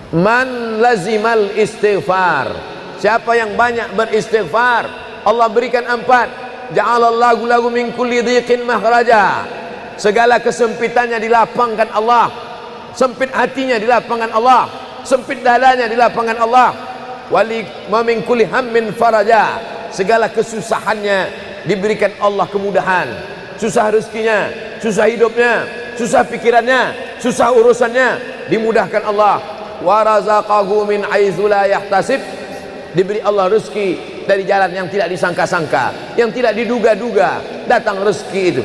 Man lazimal istighfar, siapa yang banyak beristighfar, Allah berikan 4. Ja'alallahu lahu min kulli dhiqin makhraja, segala kesempitannya dilapangkan Allah, sempit hatinya dilapangkan Allah, sempit dadanya dilapangkan Allah. Wali wa min kulli hammin faraja, segala kesusahannya diberikan Allah kemudahan, susah rezekinya, susah hidupnya, susah pikirannya, susah urusannya dimudahkan Allah. Wa razaqahu min haitsu la yahtasib, diberi Allah rezeki dari jalan yang tidak disangka-sangka, yang tidak diduga-duga datang rezeki itu.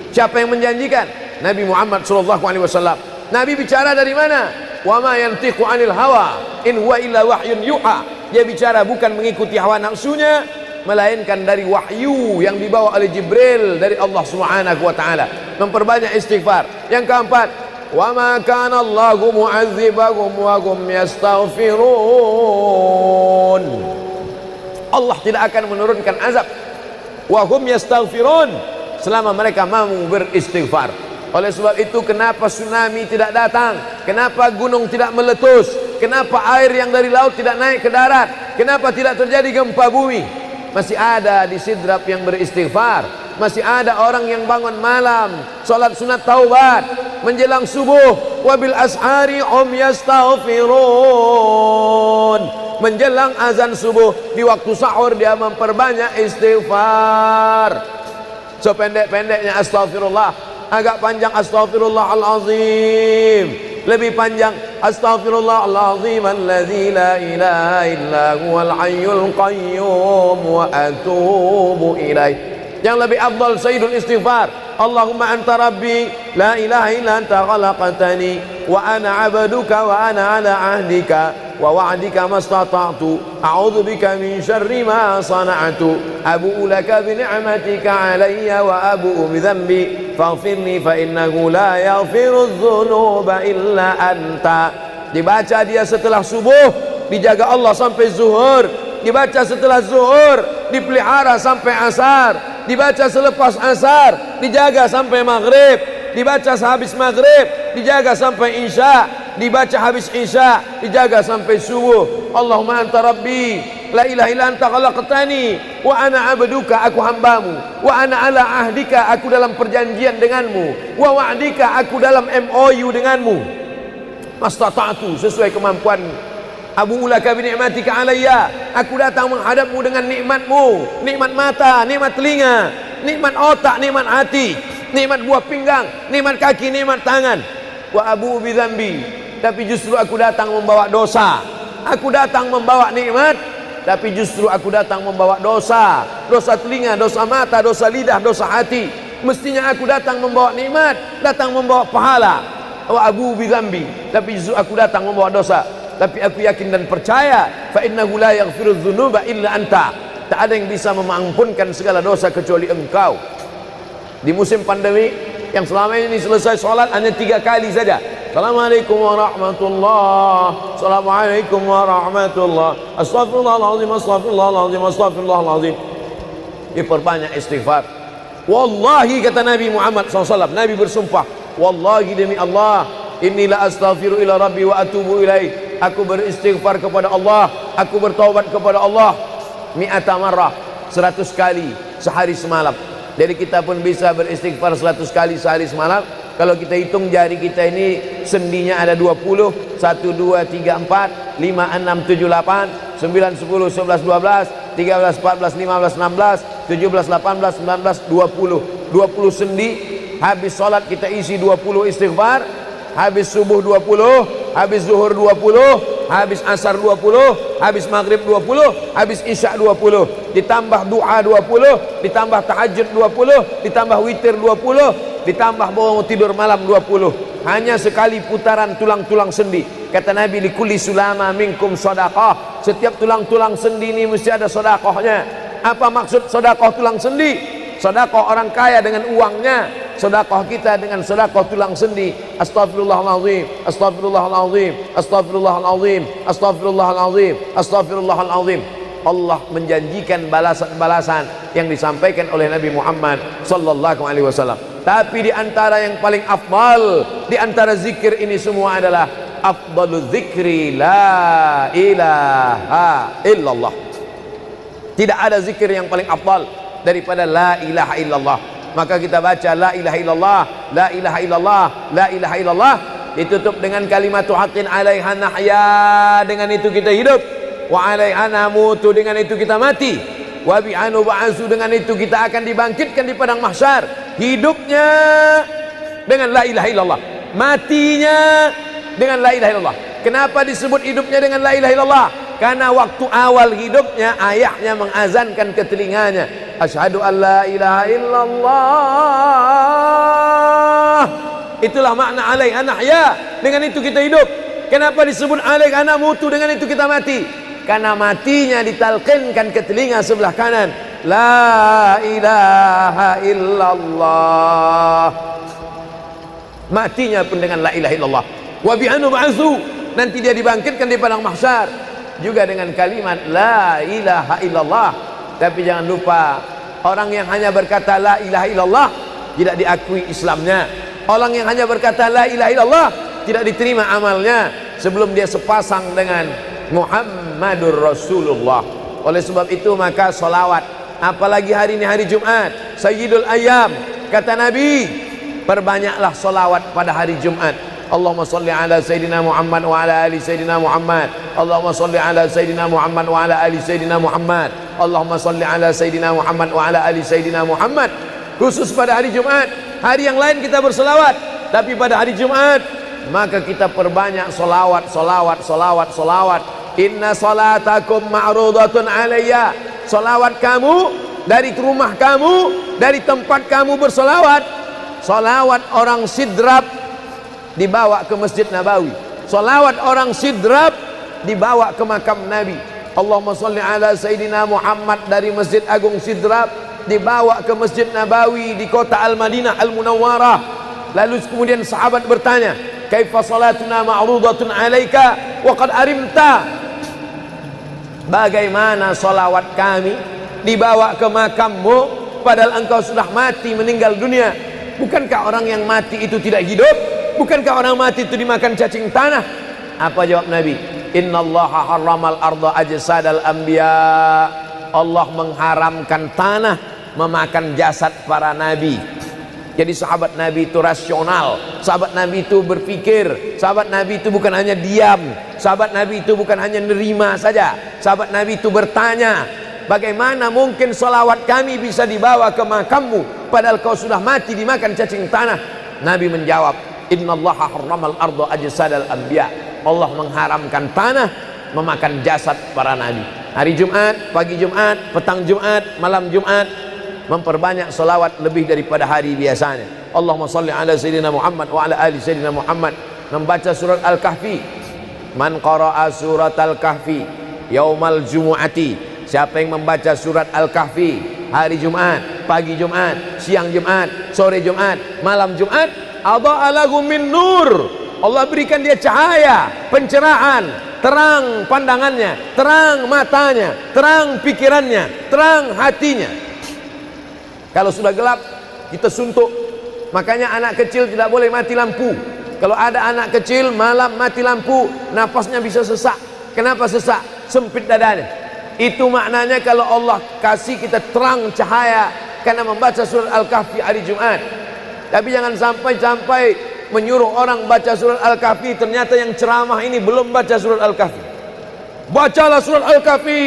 Siapa yang menjanjikan? Nabi Muhammad SAW. Nabi bicara dari mana? Wa ma yantiqu 'anil hawa in huwa illa wahyun yuha. Dia bicara bukan mengikuti hawa nafsunya, melainkan dari wahyu yang dibawa oleh Jibril dari Allah Subhanahu wa taala. Memperbanyak istighfar. Yang keempat, wa ma kana Allahu mu'adzibahum wa hum yastaghfirun. Allah tidak akan menurunkan azab wa hum yastaghfirun selama mereka mampu beristighfar. Oleh sebab itu, kenapa tsunami tidak datang? Kenapa gunung tidak meletus? Kenapa air yang dari laut tidak naik ke darat? Kenapa tidak terjadi gempa bumi? Masih ada di Sidrap yang beristighfar. Masih ada orang yang bangun malam salat sunat taubat menjelang subuh. Wabil ashari yastaghfirun, menjelang azan subuh, di waktu sahur dia memperbanyak istighfar. Sependek-pendeknya astaghfirullah, agak panjang astaghfirullahalazim, lebih panjang astaghfirullahalazim alladzi la ilaha illa huwal hayyul qayyum wa atubu ilaih. Yang lebih afdal sayyidul istighfar, Allahumma anta rabbi la ilaha illa anta khalaqtani wa ana 'abduka wa ana 'ala 'ahdika wa wa'dika mastata'tu a'udzu bika min syarri ma sana'tu abu'u laka bi ni'matika 'alayya wa abu'u bi dhanbi faghfirli fa innahu la yaghfiru dzunuba illa anta. Dibaca dia setelah subuh, dijaga Allah sampai zuhur. Dibaca setelah zuhur, dipelihara sampai asar. Dibaca selepas asar, dijaga sampai maghrib. Dibaca sehabis maghrib, dijaga sampai isya. Dibaca habis isya, dijaga sampai subuh. Allahumma anta rabbi la ilaha illa anta khalaqtani wa ana 'abduka, aku hambamu, wa ana 'ala ahdika, aku dalam perjanjian denganmu, wa wa'dika, aku dalam MOU denganmu, mastata'tu, sesuai kemampuanmu. Abu ulaka bi ni'matika alayya, aku datang menghadapmu dengan nikmatmu, nikmat mata, nikmat telinga, nikmat otak, nikmat hati, nikmat buah pinggang, nikmat kaki, nikmat tangan. Wa abu bi dzambi, tapi justru aku datang membawa dosa. Aku datang membawa nikmat, tapi justru aku datang membawa dosa. Dosa telinga, dosa mata, dosa lidah, dosa hati. Mestinya aku datang membawa nikmat, datang membawa pahala. Wa abu bi dzambi, tapi justru aku datang membawa dosa. Tapi aku yakin dan percaya, fa innahu la yaghfiru dzunuba illa anta, tak ada yang bisa mengampunkan segala dosa kecuali engkau. Di musim pandemi yang selama ini selesai sholat hanya 3 kali saja. Assalamualaikum warahmatullahi, assalamualaikum warahmatullahi, astagfirullahaladzim, astagfirullahaladzim, astagfirullahaladzim. Diperbanyak istighfar. Wallahi, kata Nabi Muhammad SAW, Nabi bersumpah, wallahi demi Allah, inilah astaghfiru ila rabbi wa atubu ilaih, aku beristighfar kepada Allah, aku bertaubat kepada Allah, mi'ata marrah, 100 kali sehari semalam. Jadi kita pun bisa beristighfar 100 kali sehari semalam. Kalau kita hitung jari kita ini sendinya ada 20, 1, 2, 3, 4, 5, 6, 7, 8, 9, 10, 11, 12, 13, 14, 15, 16, 17, 18, 19, 20. 20 sendi. Habis sholat kita isi 20 istighfar, habis subuh 20, habis zuhur 20, habis asar 20, habis maghrib 20, habis isya 20, ditambah doa 20, ditambah tahajud 20, ditambah witir 20, ditambah bangun tidur malam 20. Hanya sekali putaran tulang-tulang sendi. Kata Nabi, likulli sulama minkum sedekah, setiap tulang-tulang sendi ini mesti ada sedekahnya. Apa maksud sedekah tulang sendi? Sedekah orang kaya dengan uangnya, sedekah kita dengan sedekah tulang sendi. Astaghfirullahalazim, astaghfirullahalazim, astaghfirullahalazim, astaghfirullahalazim, astaghfirullahalazim. Allah menjanjikan balasan-balasan yang disampaikan oleh Nabi Muhammad sallallahu alaihi wasallam. Tapi di antara yang paling afdal di antara zikir ini semua adalah afdalul zikri la ilaha illallah. Tidak ada zikir yang paling afdal daripada la ilaha illallah. Maka kita baca la ilaha illallah, la ilaha illallah, la ilaha illallah, ditutup dengan kalimatu haqqin 'alaiha nahya, dengan itu kita hidup, wa 'alaiha namutu, dengan itu kita mati, wa bi'anu ba'su, dengan itu kita akan dibangkitkan di padang mahsyar. Hidupnya dengan la ilaha illallah, matinya dengan la ilaha illallah. Kenapa disebut hidupnya dengan la ilaha illallah? Karena waktu awal hidupnya ayahnya mengazankan ke telinganya, asyhadu an la ilaha illallah. Itulah makna alaiha nahya, dengan itu kita hidup. Kenapa disebut alaiha namutu, dengan itu kita mati? Karena matinya ditalqinkan ke telinga sebelah kanan, la ilaha illallah. Matinya pun dengan la ilaha illallah. Wa bi'anu ba'su, nanti dia dibangkitkan di padang mahsyar juga dengan kalimat la ilaha illallah. Tapi jangan lupa, orang yang hanya berkata la ilaha illallah tidak diakui Islamnya. Orang yang hanya berkata la ilaha illallah tidak diterima amalnya sebelum dia sepasang dengan Muhammadur Rasulullah. Oleh sebab itu maka solawat, apalagi hari ini hari Jumat, Sayyidul Ayyam, kata Nabi, perbanyaklah solawat pada hari Jumat. Allahumma salli ala Sayyidina Muhammad wa ala ali Sayyidina Muhammad. Allahumma salli ala Sayyidina Muhammad wa ala ali Sayyidina Muhammad. Allahumma salli ala Sayyidina Muhammad wa ala ali Sayyidina Muhammad. Khusus pada hari Jumat. Hari yang lain kita berselawat, tapi pada hari Jumat maka kita perbanyak solawat, solawat, solawat, solawat. Inna salatakum ma'rudatun alayya. Solawat kamu dari rumah kamu, dari tempat kamu bersolawat. Solawat orang sidrap dibawa ke Masjid Nabawi. Salawat orang sidrap dibawa ke makam Nabi. Allahumma salli ala Sayyidina Muhammad dari Masjid Agung Sidrap dibawa ke Masjid Nabawi di kota Al-Madinah Al-Munawwarah. Lalu kemudian sahabat bertanya, kaifa salatuna ma'rudatun alaika wa qad arimta? Bagaimana salawat kami dibawa ke makammu padahal engkau sudah mati, meninggal dunia? Bukankah orang yang mati itu tidak hidup? Bukankah orang mati itu dimakan cacing tanah? Apa jawab Nabi? Innallaha harramal arda ajsadal anbiya. Allah mengharamkan tanah memakan jasad para nabi. Jadi sahabat Nabi itu rasional. Sahabat Nabi itu berpikir. Sahabat Nabi itu bukan hanya diam. Sahabat Nabi itu bukan hanya nerima saja. Sahabat Nabi itu bertanya, bagaimana mungkin salawat kami bisa dibawa ke makammu padahal kau sudah mati dimakan cacing tanah? Nabi menjawab, innallaha harramal arda ajsadal anbiya. Allah mengharamkan tanah memakan jasad para nabi. Hari Jumat, pagi Jumat, petang Jumat, malam Jumat, memperbanyak salawat lebih daripada hari biasanya. Allahumma salli ala Sayyidina Muhammad wa ala ali Sayyidina Muhammad. Membaca surat Al-Kahfi. Man qara'a surat Al-Kahfi yaumal jumu'ati. Siapa yang membaca surat Al-Kahfi hari Jumat, pagi Jumat, siang Jumat, sore Jumat, malam Jumat, adha'a lahu min nur. Allah berikan dia cahaya, pencerahan, terang pandangannya, terang matanya, terang pikirannya, terang hatinya. Kalau sudah gelap, kita suntuk. Makanya anak kecil tidak boleh mati lampu. Kalau ada anak kecil malam mati lampu, nafasnya bisa sesak. Kenapa sesak? Sempit dadanya. Itu maknanya kalau Allah kasih kita terang cahaya karena membaca surat Al-Kahfi hari Jumat. Tapi jangan sampai menyuruh orang baca surat Al-Kahfi, ternyata yang ceramah ini belum baca surat Al-Kahfi. Bacalah surat Al-Kahfi.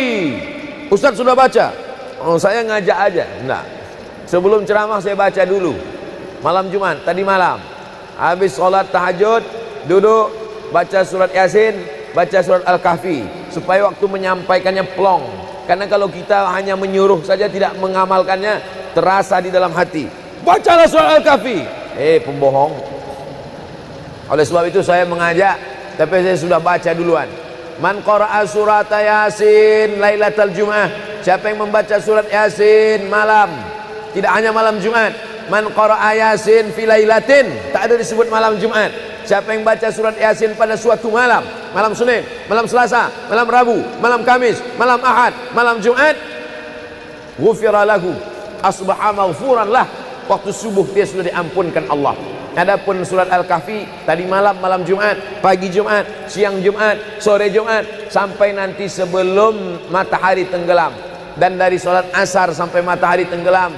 Ustaz sudah baca? Oh, saya ngajak aja. Enggak. Sebelum ceramah saya baca dulu. Malam Jumat, tadi malam. Habis sholat tahajud, duduk, baca surat Yasin, baca surat Al-Kahfi. Supaya waktu menyampaikannya plong. Karena kalau kita hanya menyuruh saja tidak mengamalkannya, terasa di dalam hati. Bacalah surat Al-Kahfi. Pembohong. Oleh sebab itu saya mengajak, tapi saya sudah baca duluan. Man qara'a surat Yasin lailatal Jum'ah. Siapa yang membaca surat Yasin malam, tidak hanya malam Jumat. Man qara'a Yasin fi lailatin, tak ada disebut malam Jumat. Siapa yang baca surat Yasin pada suatu malam, malam Senin, malam Selasa, malam Rabu, malam Kamis, malam Ahad, malam Jumat, ghufira lahu, asbaha maghfuran lah. Waktu subuh dia sudah diampunkan Allah. Adapun surat Al-Kahfi tadi malam, malam Jumat, pagi Jumat, siang Jumat, sore Jumat, sampai nanti sebelum matahari tenggelam. Dan dari salat asar sampai matahari tenggelam,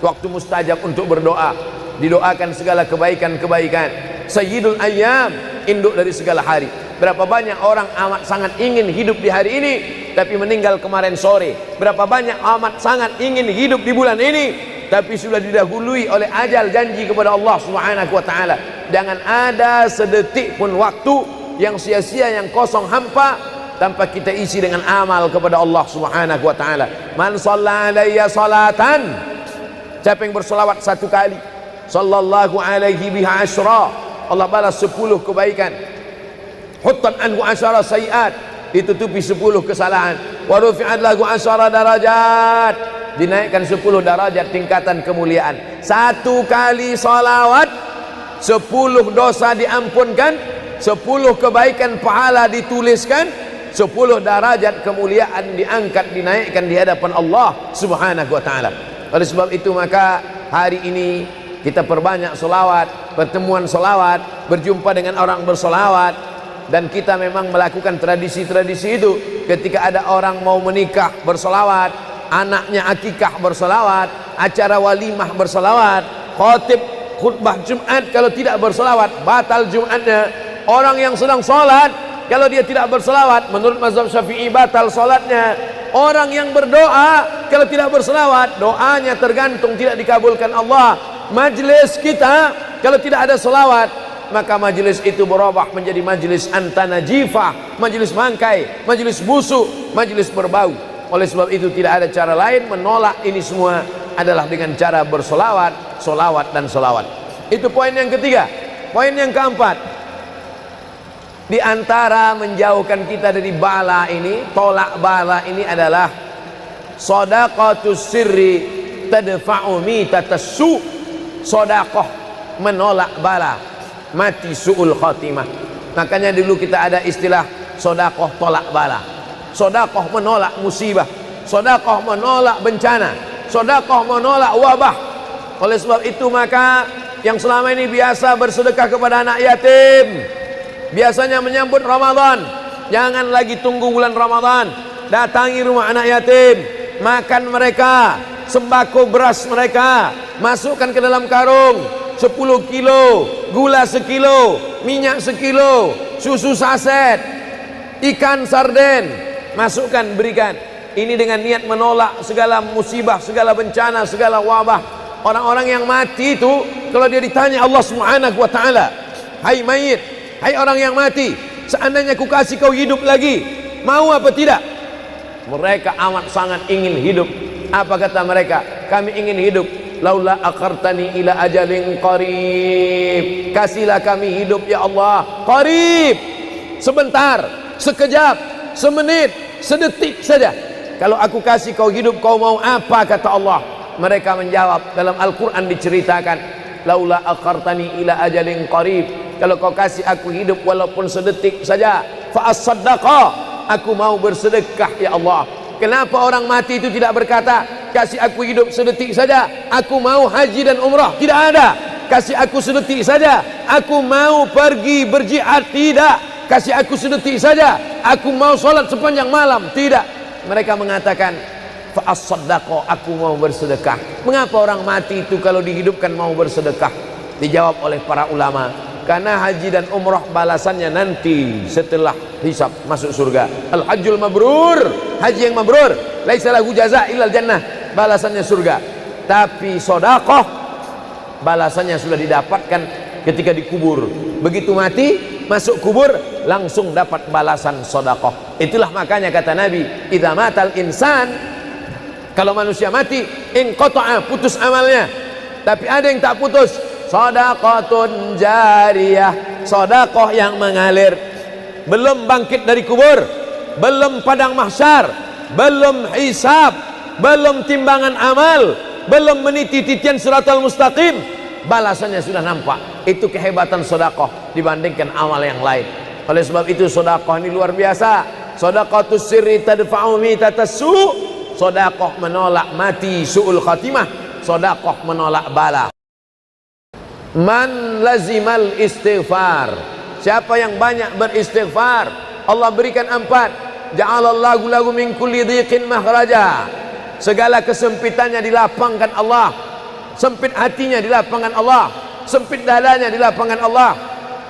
waktu mustajab untuk berdoa, didoakan segala kebaikan-kebaikan. Sayyidul Ayyam, induk dari segala hari. Berapa banyak orang amat sangat ingin hidup di hari ini, tapi meninggal kemarin sore. Berapa banyak amat sangat ingin hidup di bulan ini, tapi sudah didahului oleh ajal, janji kepada Allah Subhanahu wa taala. Jangan ada sedetik pun waktu yang sia-sia, yang kosong hampa, tanpa kita isi dengan amal kepada Allah Subhanahu wa taala. Man shalla alayya salatan, siapa yang bersolawat satu kali, sallallahu alaihi biha asyra, Allah balas 10 kebaikan. Huttan anhu asyara sayiat, ditutupi 10 kesalahan. Wa rufi'at lahu asyara darajat, dinaikkan 10 darajat tingkatan kemuliaan. Satu kali salawat 10 dosa diampunkan, 10 kebaikan pahala dituliskan, 10 derajat kemuliaan diangkat, dinaikkan di hadapan Allah Subhanahu wa taala. Oleh sebab itu maka hari ini kita perbanyak solawat, pertemuan solawat, berjumpa dengan orang bersolawat. Dan kita memang melakukan tradisi-tradisi itu. Ketika ada orang mau menikah bersolawat, anaknya akikah bersolawat, acara walimah bersolawat, khotib khutbah Jumat kalau tidak bersolawat batal Jumatnya. Orang yang sedang sholat kalau dia tidak bersolawat, menurut mazhab Syafi'i batal sholatnya. Orang yang berdoa kalau tidak bersolawat, doanya tergantung tidak dikabulkan Allah. Majlis kita kalau tidak ada selawat, maka majlis itu berubah menjadi majlis antanajifah, majlis mangkai, majlis busuk, majlis berbau. Oleh sebab itu tidak ada cara lain menolak ini semua adalah dengan cara bersolawat, solawat dan solawat. Itu poin yang ketiga. Poin yang keempat, di antara menjauhkan kita dari bala ini, tolak bala ini adalah shadaqatus sirri tadfa'u mitatas su'. Sodakoh menolak bala, mati su'ul khotimah. Makanya dulu kita ada istilah sodakoh tolak bala, sodakoh menolak musibah, sodakoh menolak bencana, sodakoh menolak wabah. Oleh sebab itu maka yang selama ini biasa bersedekah kepada anak yatim, biasanya menyambut Ramadan, jangan lagi tunggu bulan Ramadan, datangi rumah anak yatim, makan mereka, sembako beras mereka, masukkan ke dalam karung 10 kilo, gula sekilo, minyak sekilo, susu saset, ikan sarden, masukkan, berikan. Ini dengan niat menolak segala musibah, segala bencana, segala wabah. Orang-orang yang mati itu kalau dia ditanya Allah Subhanahu wa taala, hai mayit, hai orang yang mati, seandainya ku kasih kau hidup lagi, mau apa tidak? Mereka amat sangat ingin hidup. Apa kata mereka? Kami ingin hidup. Laula akhartani ila ajalin qarib, kasihlah kami hidup ya Allah qarib, sebentar, sekejap, semenit, sedetik saja. Kalau aku kasih kau hidup, kau mau apa? Kata Allah. Mereka menjawab, dalam Al-Quran diceritakan, laula akhartani ila ajalin qarib, kalau kau kasih aku hidup walaupun sedetik saja, fa as-saddaqa, aku mau bersedekah ya Allah. Kenapa orang mati itu tidak berkata, kasih aku hidup sedetik saja, aku mau haji dan umrah? Tidak ada. Kasih aku sedetik saja, aku mau pergi berjihad? Tidak. Kasih aku sedetik saja, aku mau sholat sepanjang malam? Tidak. Mereka mengatakan, fa'as-saddaqa, aku mau bersedekah. Mengapa orang mati itu kalau dihidupkan mau bersedekah? Dijawab oleh para ulama, karena haji dan umrah balasannya nanti setelah hisab masuk surga. Al-hajjul mabrur, haji yang mabrur, laisa lahu jaza illal jannah, balasannya surga. Tapi sedekah balasannya sudah didapatkan ketika dikubur. Begitu mati masuk kubur langsung dapat balasan sedekah. Itulah makanya kata Nabi, idza matal insan, kalau manusia mati, inqata'a, putus amalnya. Tapi ada yang tak putus, shadaqatun jariyah, sedekah yang mengalir. Belum bangkit dari kubur, belum padang mahsyar, belum hisab, belum timbangan amal, belum meniti titian siratal mustaqim, balasannya sudah nampak. Itu kehebatan sedekah dibandingkan amal yang lain. Oleh sebab itu sedekah ini luar biasa. Shadaqatus sirri tadfa'u mitatas su', sedekah menolak mati su'ul khatimah, sedekah menolak bala. Man lazimal istighfar, siapa yang banyak beristighfar, Allah berikan 4. Ja'alallahu lahu min kulli dhiqin makhraja, segala kesempitannya dilapangkan Allah, sempit hatinya dilapangkan Allah, sempit dadanya dilapangkan Allah.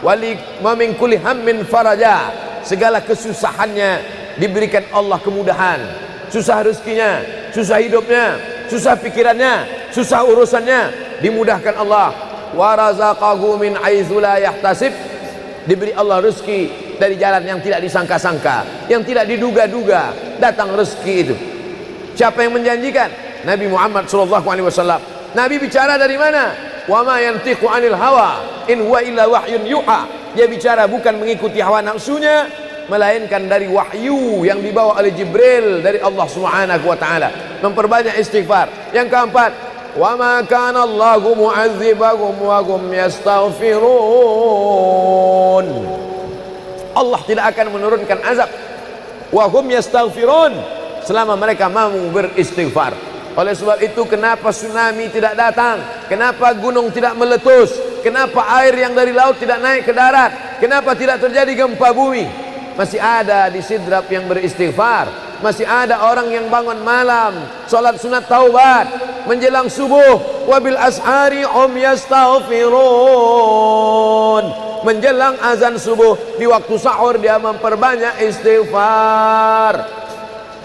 Wali wa min kulli hammin faraja, segala kesusahannya diberikan Allah kemudahan, susah rezekinya, susah hidupnya, susah pikirannya, susah urusannya dimudahkan Allah. Wa razaqahu min haitsu la yahtasib, diberi Allah rezeki dari jalan yang tidak disangka-sangka, yang tidak diduga-duga datang rezeki itu. Siapa yang menjanjikan? Nabi Muhammad SAW. Nabi bicara dari mana? Wa ma yantiqu 'anil hawa in huwa illa wahyun yuha, dia bicara bukan mengikuti hawa nafsunya, melainkan dari wahyu yang dibawa oleh Jibril dari Allah Subhanahu wa taala. Memperbanyak istighfar. Yang keempat, wa ma kana Allahu mu'adzibahum wa hum yastaghfirun, Allah tidak akan menurunkan azab wa hum yastaghfirun selama mereka mau beristighfar. Oleh sebab itu, kenapa tsunami tidak datang, kenapa gunung tidak meletus, kenapa air yang dari laut tidak naik ke darat, kenapa tidak terjadi gempa bumi? Masih ada di Sidrap yang beristighfar, masih ada orang yang bangun malam salat sunat taubat menjelang subuh, wabil ashari yastaghfirun, menjelang azan subuh di waktu sahur dia memperbanyak istighfar.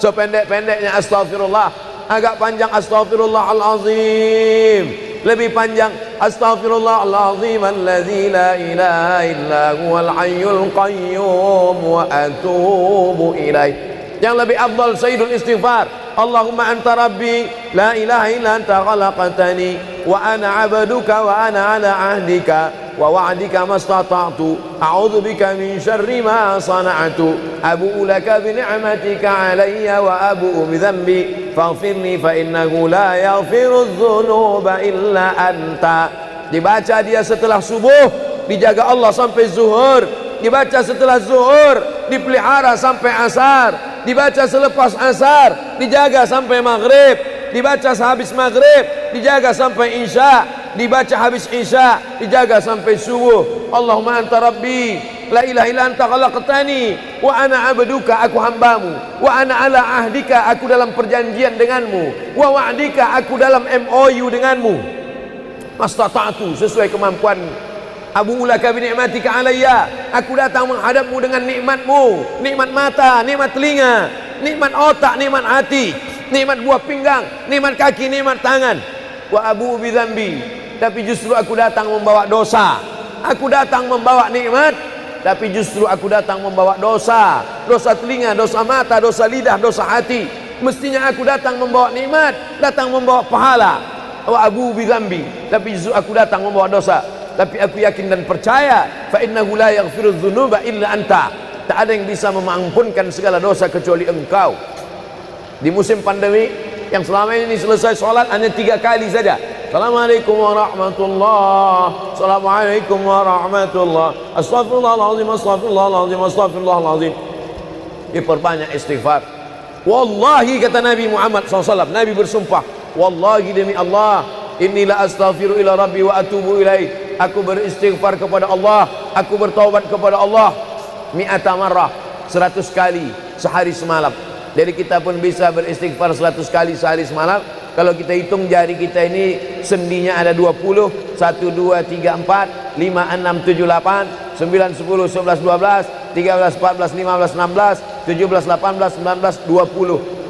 Sependek-pendeknya astaghfirullah, agak panjang astaghfirullahalazim, lebih panjang astaghfirullahalazim alladzi la ilaha illa huwal hayyul qayyum wa atubu ilaih. Yang lebih afdal sayyidul istighfar, Allahumma anta rabbi la ilaha illa anta khalaqtani wa ana 'abduka wa ana 'ala 'ahdika wa wa'dika mastata'tu a'udzu bika min syarri ma sana'tu abu'u laka bi ni'matika 'alayya wa abu'u bi dhanbi faghfirli fa innahu la yaghfiru dzunuba illa anta. Dibaca dia setelah subuh, dijaga Allah sampai zuhur, dibaca setelah zuhur, dipelihara sampai asar, dibaca selepas asar, dijaga sampai maghrib, dibaca sehabis maghrib, dijaga sampai isya, dibaca habis isya, dijaga sampai subuh. Allahumma anta rabbi la ilaha illa anta khalaqtani wa ana 'abduka, aku hambamu, wa ana 'ala ahdika, aku dalam perjanjian denganmu, wa wa'dika, aku dalam MOU denganmu, mastata'tu, sesuai kemampuan. Abu ulaka bi ni'matika alayya, aku datang menghadapmu dengan nikmatmu, nikmat mata, nikmat telinga, nikmat otak, nikmat hati, nikmat buah pinggang, nikmat kaki, nikmat tangan. Wa abu bi dzambi, tapi justru aku datang membawa dosa. Aku datang membawa nikmat, tapi justru aku datang membawa dosa. Dosa telinga, dosa mata, dosa lidah, dosa hati. Mestinya aku datang membawa nikmat, datang membawa pahala. Wa abu bi dzambi, tapi justru aku datang membawa dosa. Tapi aku yakin dan percaya, fa innahu la yaghfiru dzunuba illa anta, tak ada yang bisa mengampunkan segala dosa kecuali engkau. Di musim pandemi yang selama ini selesai sholat hanya 3 kali saja. Assalamualaikum warahmatullahi, Assalamualaikum warahmatullahi, Astaghfirullahaladzim, Astaghfirullahaladzim, Astaghfirullahaladzim. Diperbanyak istighfar. Wallahi, kata Nabi Muhammad SAW, Nabi bersumpah, wallahi demi Allah, inilah astaghfiru ila rabbi wa atubu ilaih, aku beristighfar kepada Allah, aku bertaubat kepada Allah mi'ata marrah, 100 kali sehari semalam. Jadi kita pun bisa beristighfar 100 kali sehari semalam. Kalau kita hitung jari kita ini sendinya ada 20, 1, 2, 3, 4, 5, 6, 7, 8, 9, 10, 11, 12, 13, 14, 15, 16, 17, 18, 19,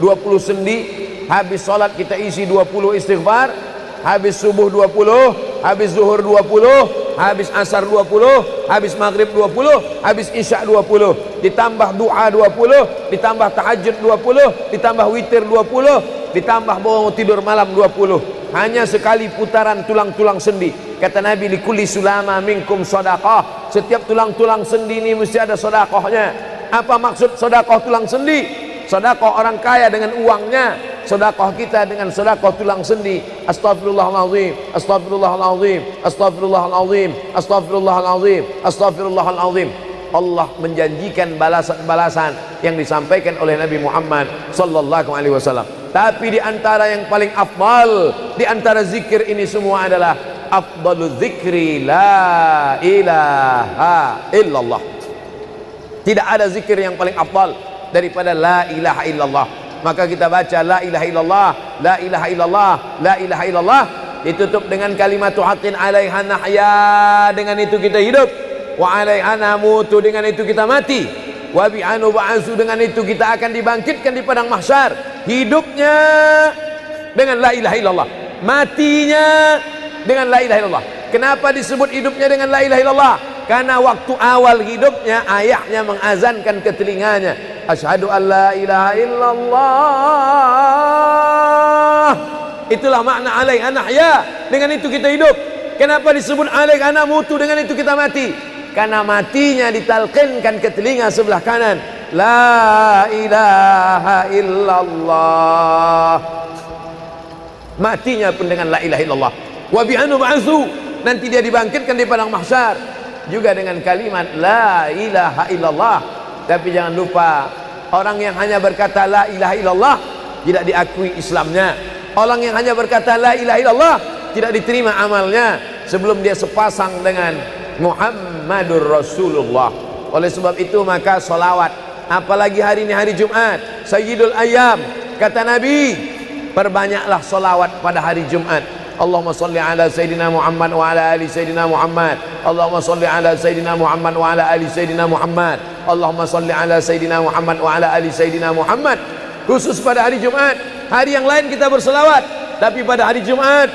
20 sendi. Habis sholat kita isi 20 istighfar, habis subuh 20, habis zuhur 20, habis asar 20, habis maghrib 20, habis isya 20, ditambah doa 20, ditambah tahajud 20, ditambah witir 20, ditambah bangun tidur malam 20. Hanya sekali putaran tulang-tulang sendi. Kata Nabi, likulli sulama minkum sedekah, setiap tulang-tulang sendi ini mesti ada sedekahnya. Apa maksud sedekah tulang sendi? Sedekah orang kaya dengan uangnya, sedekah kita dengan sedekah tulang sendi. Astaghfirullahalazim, astaghfirullahalazim, astaghfirullahalazim, astaghfirullahalazim, astaghfirullahalazim. Allah menjanjikan balasan-balasan yang disampaikan oleh Nabi Muhammad sallallahu alaihi wasallam. Tapi di antara yang paling afdal di antara zikir ini semua adalah afdalu dzikri la ilaha illallah. Tidak ada zikir yang paling afdal daripada la ilaha illallah. Maka kita baca la ilaha illallah, la ilaha illallah, la ilaha illallah, ditutup dengan kalimatu haqqin 'alaiha nahya, dengan itu kita hidup, wa 'alaiha namutu, dengan itu kita mati, wa bi'anu ba'su, dengan itu kita akan dibangkitkan di padang mahsyar. Hidupnya dengan la ilaha illallah, matinya dengan la ilaha illallah. Kenapa disebut hidupnya dengan la ilaha illallah? Karena waktu awal hidupnya ayahnya mengazankan ke telinganya, asyhadu an la ilaha illallah. Itulah makna alaiha nahya, dengan itu kita hidup. Kenapa disebut alaiha namutu, dengan itu kita mati? Karena matinya ditalqinkan ke telinga sebelah kanan, la ilaha illallah. Matinya pun dengan la ilaha illallah. Wa bi'anu ba'su, nanti dia dibangkitkan di padang mahsyar juga dengan kalimat la ilaha illallah. Tapi jangan lupa, orang yang hanya berkata la ilaha illallah tidak diakui Islamnya. Orang yang hanya berkata la ilaha illallah tidak diterima amalnya sebelum dia sepasang dengan Muhammadur Rasulullah. Oleh sebab itu maka solawat, apalagi hari ini hari Jumat, Sayyidul Ayyam, kata Nabi, perbanyaklah solawat pada hari Jumat. Allahumma salli ala Sayyidina Muhammad wa ala ali Sayyidina Muhammad. Allahumma salli ala Sayyidina Muhammad wa ala ali Sayyidina Muhammad. Allahumma salli ala Sayyidina Muhammad wa ala ali Sayyidina Muhammad. Khusus pada hari Jumat. Hari yang lain kita berselawat, tapi pada hari Jumat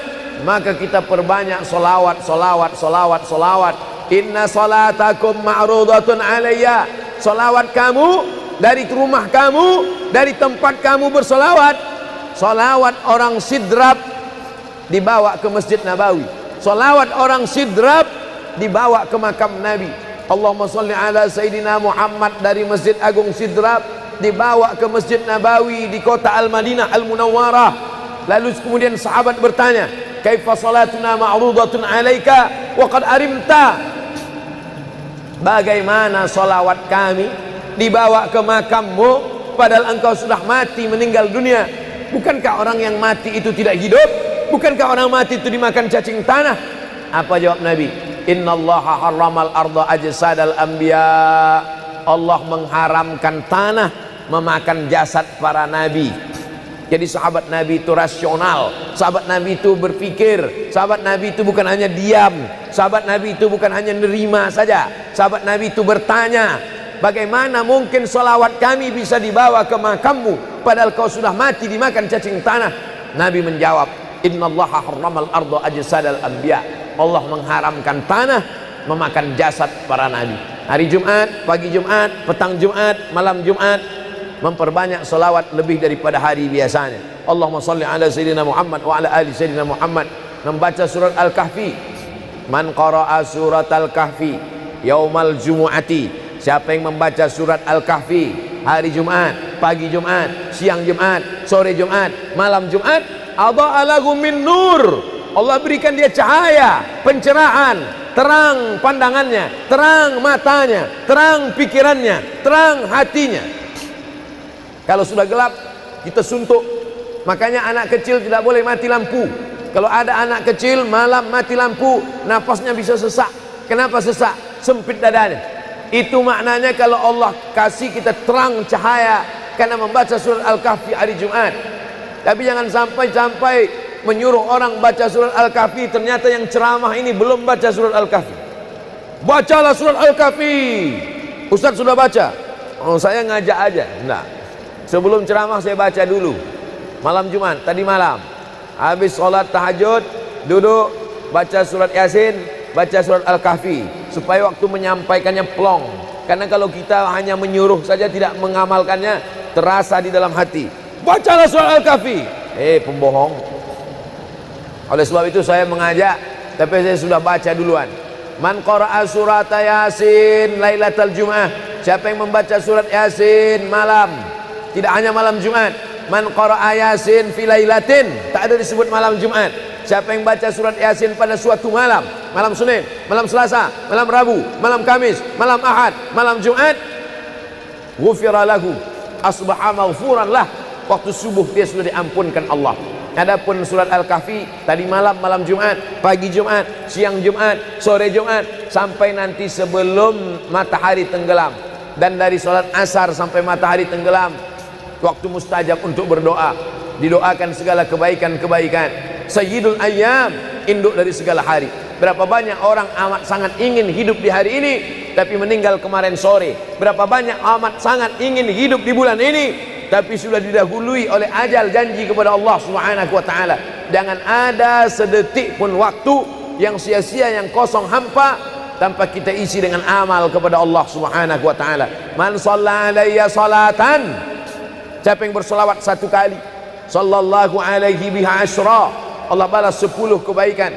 maka kita perbanyak solawat, solawat, solawat, solawat. Inna salatakum ma'rudatun alayya. Solawat kamu dari rumah kamu, dari tempat kamu bersolawat. Solawat orang sidrap dibawa ke Masjid Nabawi. Salawat orang sidrap dibawa ke makam Nabi. Allahumma salli ala Sayyidina Muhammad dari Masjid Agung Sidrap dibawa ke Masjid Nabawi di kota Al-Madinah Al-Munawwarah. Lalu kemudian sahabat bertanya, kaifa salatuna ma'rudatun alaika wa qad arimta? Bagaimana salawat kami dibawa ke makammu padahal engkau sudah mati, meninggal dunia? Bukankah orang yang mati itu tidak hidup? Bukankah orang mati itu dimakan cacing tanah? Apa jawab Nabi? Innallaha harramal arda ajsadal anbiya. Allah mengharamkan tanah memakan jasad para nabi. Jadi sahabat Nabi itu rasional. Sahabat Nabi itu berpikir. Sahabat Nabi itu bukan hanya diam. Sahabat Nabi itu bukan hanya nerima saja. Sahabat Nabi itu bertanya, bagaimana mungkin salawat kami bisa dibawa ke makammu padahal kau sudah mati dimakan cacing tanah? Nabi menjawab, innallaha harramal arda ajsadal anbiya. Allah mengharamkan tanah memakan jasad para nabi. Hari Jumat, pagi Jumat, petang Jumat, malam Jumat, memperbanyak salawat lebih daripada hari biasanya. Allahumma salli ala Sayyidina Muhammad wa ala ali Sayyidina Muhammad. Membaca surat Al-Kahfi. Man qara'a surat Al-Kahfi yaumal jumu'ati. Siapa yang membaca surat Al-Kahfi hari Jumat, pagi Jumat, siang Jumat, sore Jumat, malam Jumat, adha'a lahu min nur. Allah berikan dia cahaya, pencerahan, terang pandangannya, terang matanya, terang pikirannya, terang hatinya. Kalau sudah gelap, kita suntuk. Makanya anak kecil tidak boleh mati lampu. Kalau ada anak kecil malam mati lampu, nafasnya bisa sesak. Kenapa sesak? Sempit dadanya. Itu maknanya kalau Allah kasih kita terang cahaya karena membaca surat Al-Kahfi hari Jumat. Tapi jangan sampai menyuruh orang baca surat Al-Kahfi, ternyata yang ceramah ini belum baca surat Al-Kahfi. Bacalah surat Al-Kahfi. Ustaz sudah baca? Oh, saya ngajak aja. Enggak. Sebelum ceramah saya baca dulu. Malam Jumat, tadi malam. Habis sholat tahajud, duduk, baca surat Yasin, baca surat Al-Kahfi. Supaya waktu menyampaikannya plong. Karena kalau kita hanya menyuruh saja tidak mengamalkannya, terasa di dalam hati. Bacalah surat Al-Kahfi. Pembohong. Oleh sebab itu saya mengajak, tapi saya sudah baca duluan. Man qara'a surat Yasin lailatal Jum'ah. Siapa yang membaca surat Yasin malam, tidak hanya malam Jumat. Man qara'a Yasin fi lailatin, tak ada disebut malam Jumat. Siapa yang baca surat Yasin pada suatu malam, malam Senin, malam Selasa, malam Rabu, malam Kamis, malam Ahad, malam Jumat, ghufira lahu, asbaha maghfuran lah. Waktu subuh dia sudah diampunkan Allah. Adapun surat Al-Kahfi tadi malam, malam Jumat, pagi Jumat, siang Jumat, sore Jumat, sampai nanti sebelum matahari tenggelam. Dan dari salat asar sampai matahari tenggelam, waktu mustajab untuk berdoa, didoakan segala kebaikan-kebaikan. Sayyidul Ayyam, induk dari segala hari. Berapa banyak orang amat sangat ingin hidup di hari ini, tapi meninggal kemarin sore. Berapa banyak amat sangat ingin hidup di bulan ini, tapi sudah didahului oleh ajal, janji kepada Allah Subhanahu wa taala. Jangan ada sedetik pun waktu yang sia-sia, yang kosong hampa, tanpa kita isi dengan amal kepada Allah Subhanahu wa taala. Man shalla alayya salatan, siapa yang bersolawat satu kali, sallallahu alaihi biha asyra, Allah balas 10 kebaikan.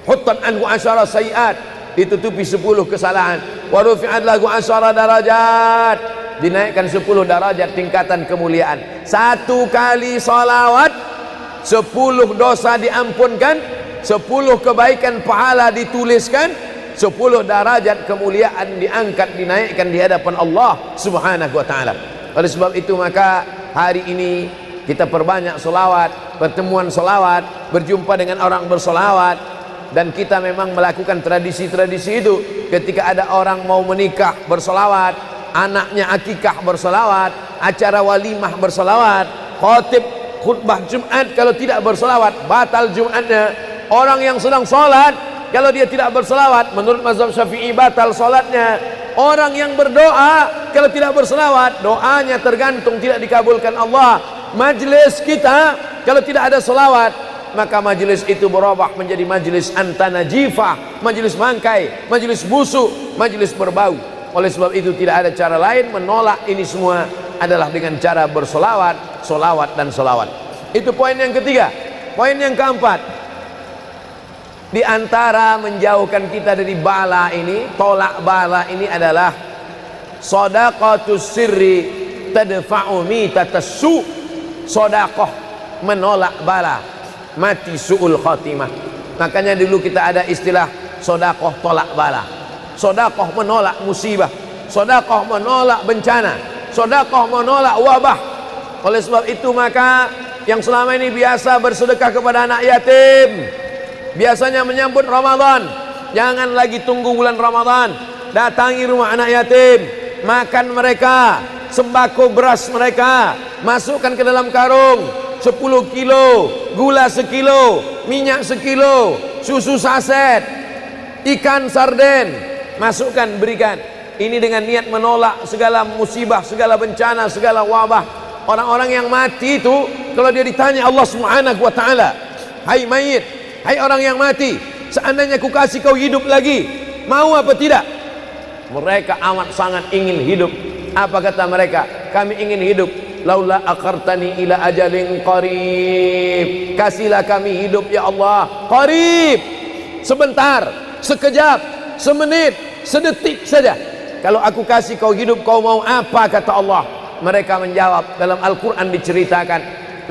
Huttan anhu asyara sayiat, ditutupi 10 kesalahan. Wa rufi'at lahu asyara darajat, dinaikkan 10 darajat tingkatan kemuliaan. Satu kali salawat 10 dosa diampunkan, 10 kebaikan pahala dituliskan, 10 derajat kemuliaan diangkat, dinaikkan di hadapan Allah Subhanahu wa taala. Oleh sebab itu maka hari ini kita perbanyak solawat, pertemuan solawat, berjumpa dengan orang bersolawat. Dan kita memang melakukan tradisi-tradisi itu. Ketika ada orang mau menikah bersolawat, anaknya akikah bersolawat, acara walimah bersolawat, khotib khutbah Jumat kalau tidak bersolawat batal Jumatnya. Orang yang sedang sholat kalau dia tidak bersolawat, menurut mazhab Syafi'i batal sholatnya. Orang yang berdoa kalau tidak bersolawat, doanya tergantung tidak dikabulkan Allah. Majlis kita kalau tidak ada solawat, maka majlis itu berubah menjadi majlis antanajifah, majlis mangkai, majlis busuk, majlis berbau. Oleh sebab itu tidak ada cara lain menolak ini semua adalah dengan cara bersolawat, solawat dan solawat. Itu poin yang ketiga. Poin yang keempat, di antara menjauhkan kita dari bala ini, tolak bala ini adalah shadaqatus sirri tadfa'u mitatas su'. Sodakoh menolak bala, mati su'ul khotimah. Makanya dulu kita ada istilah sodakoh tolak bala, sodakoh menolak musibah, sodakoh menolak bencana, sodakoh menolak wabah. Oleh sebab itu maka yang selama ini biasa bersedekah kepada anak yatim, biasanya menyambut Ramadan, jangan lagi tunggu bulan Ramadan, datangi rumah anak yatim, makan mereka, sembako beras mereka, masukkan ke dalam karung 10 kilo, gula sekilo, minyak sekilo, susu saset, ikan sarden, masukkan, berikan. Ini dengan niat menolak segala musibah, segala bencana, segala wabah. Orang-orang yang mati itu kalau dia ditanya Allah Subhanahu wa taala, hai mayit, hai orang yang mati, seandainya ku kasih kau hidup lagi, mau apa tidak? Mereka amat sangat ingin hidup. Apa kata mereka? Kami ingin hidup. Laula akhartani ila ajalin qarib, kasihlah kami hidup ya Allah qarib, sebentar, sekejap, semenit, sedetik saja. Kalau aku kasih kau hidup, kau mau apa? Kata Allah. Mereka menjawab, dalam Al-Quran diceritakan,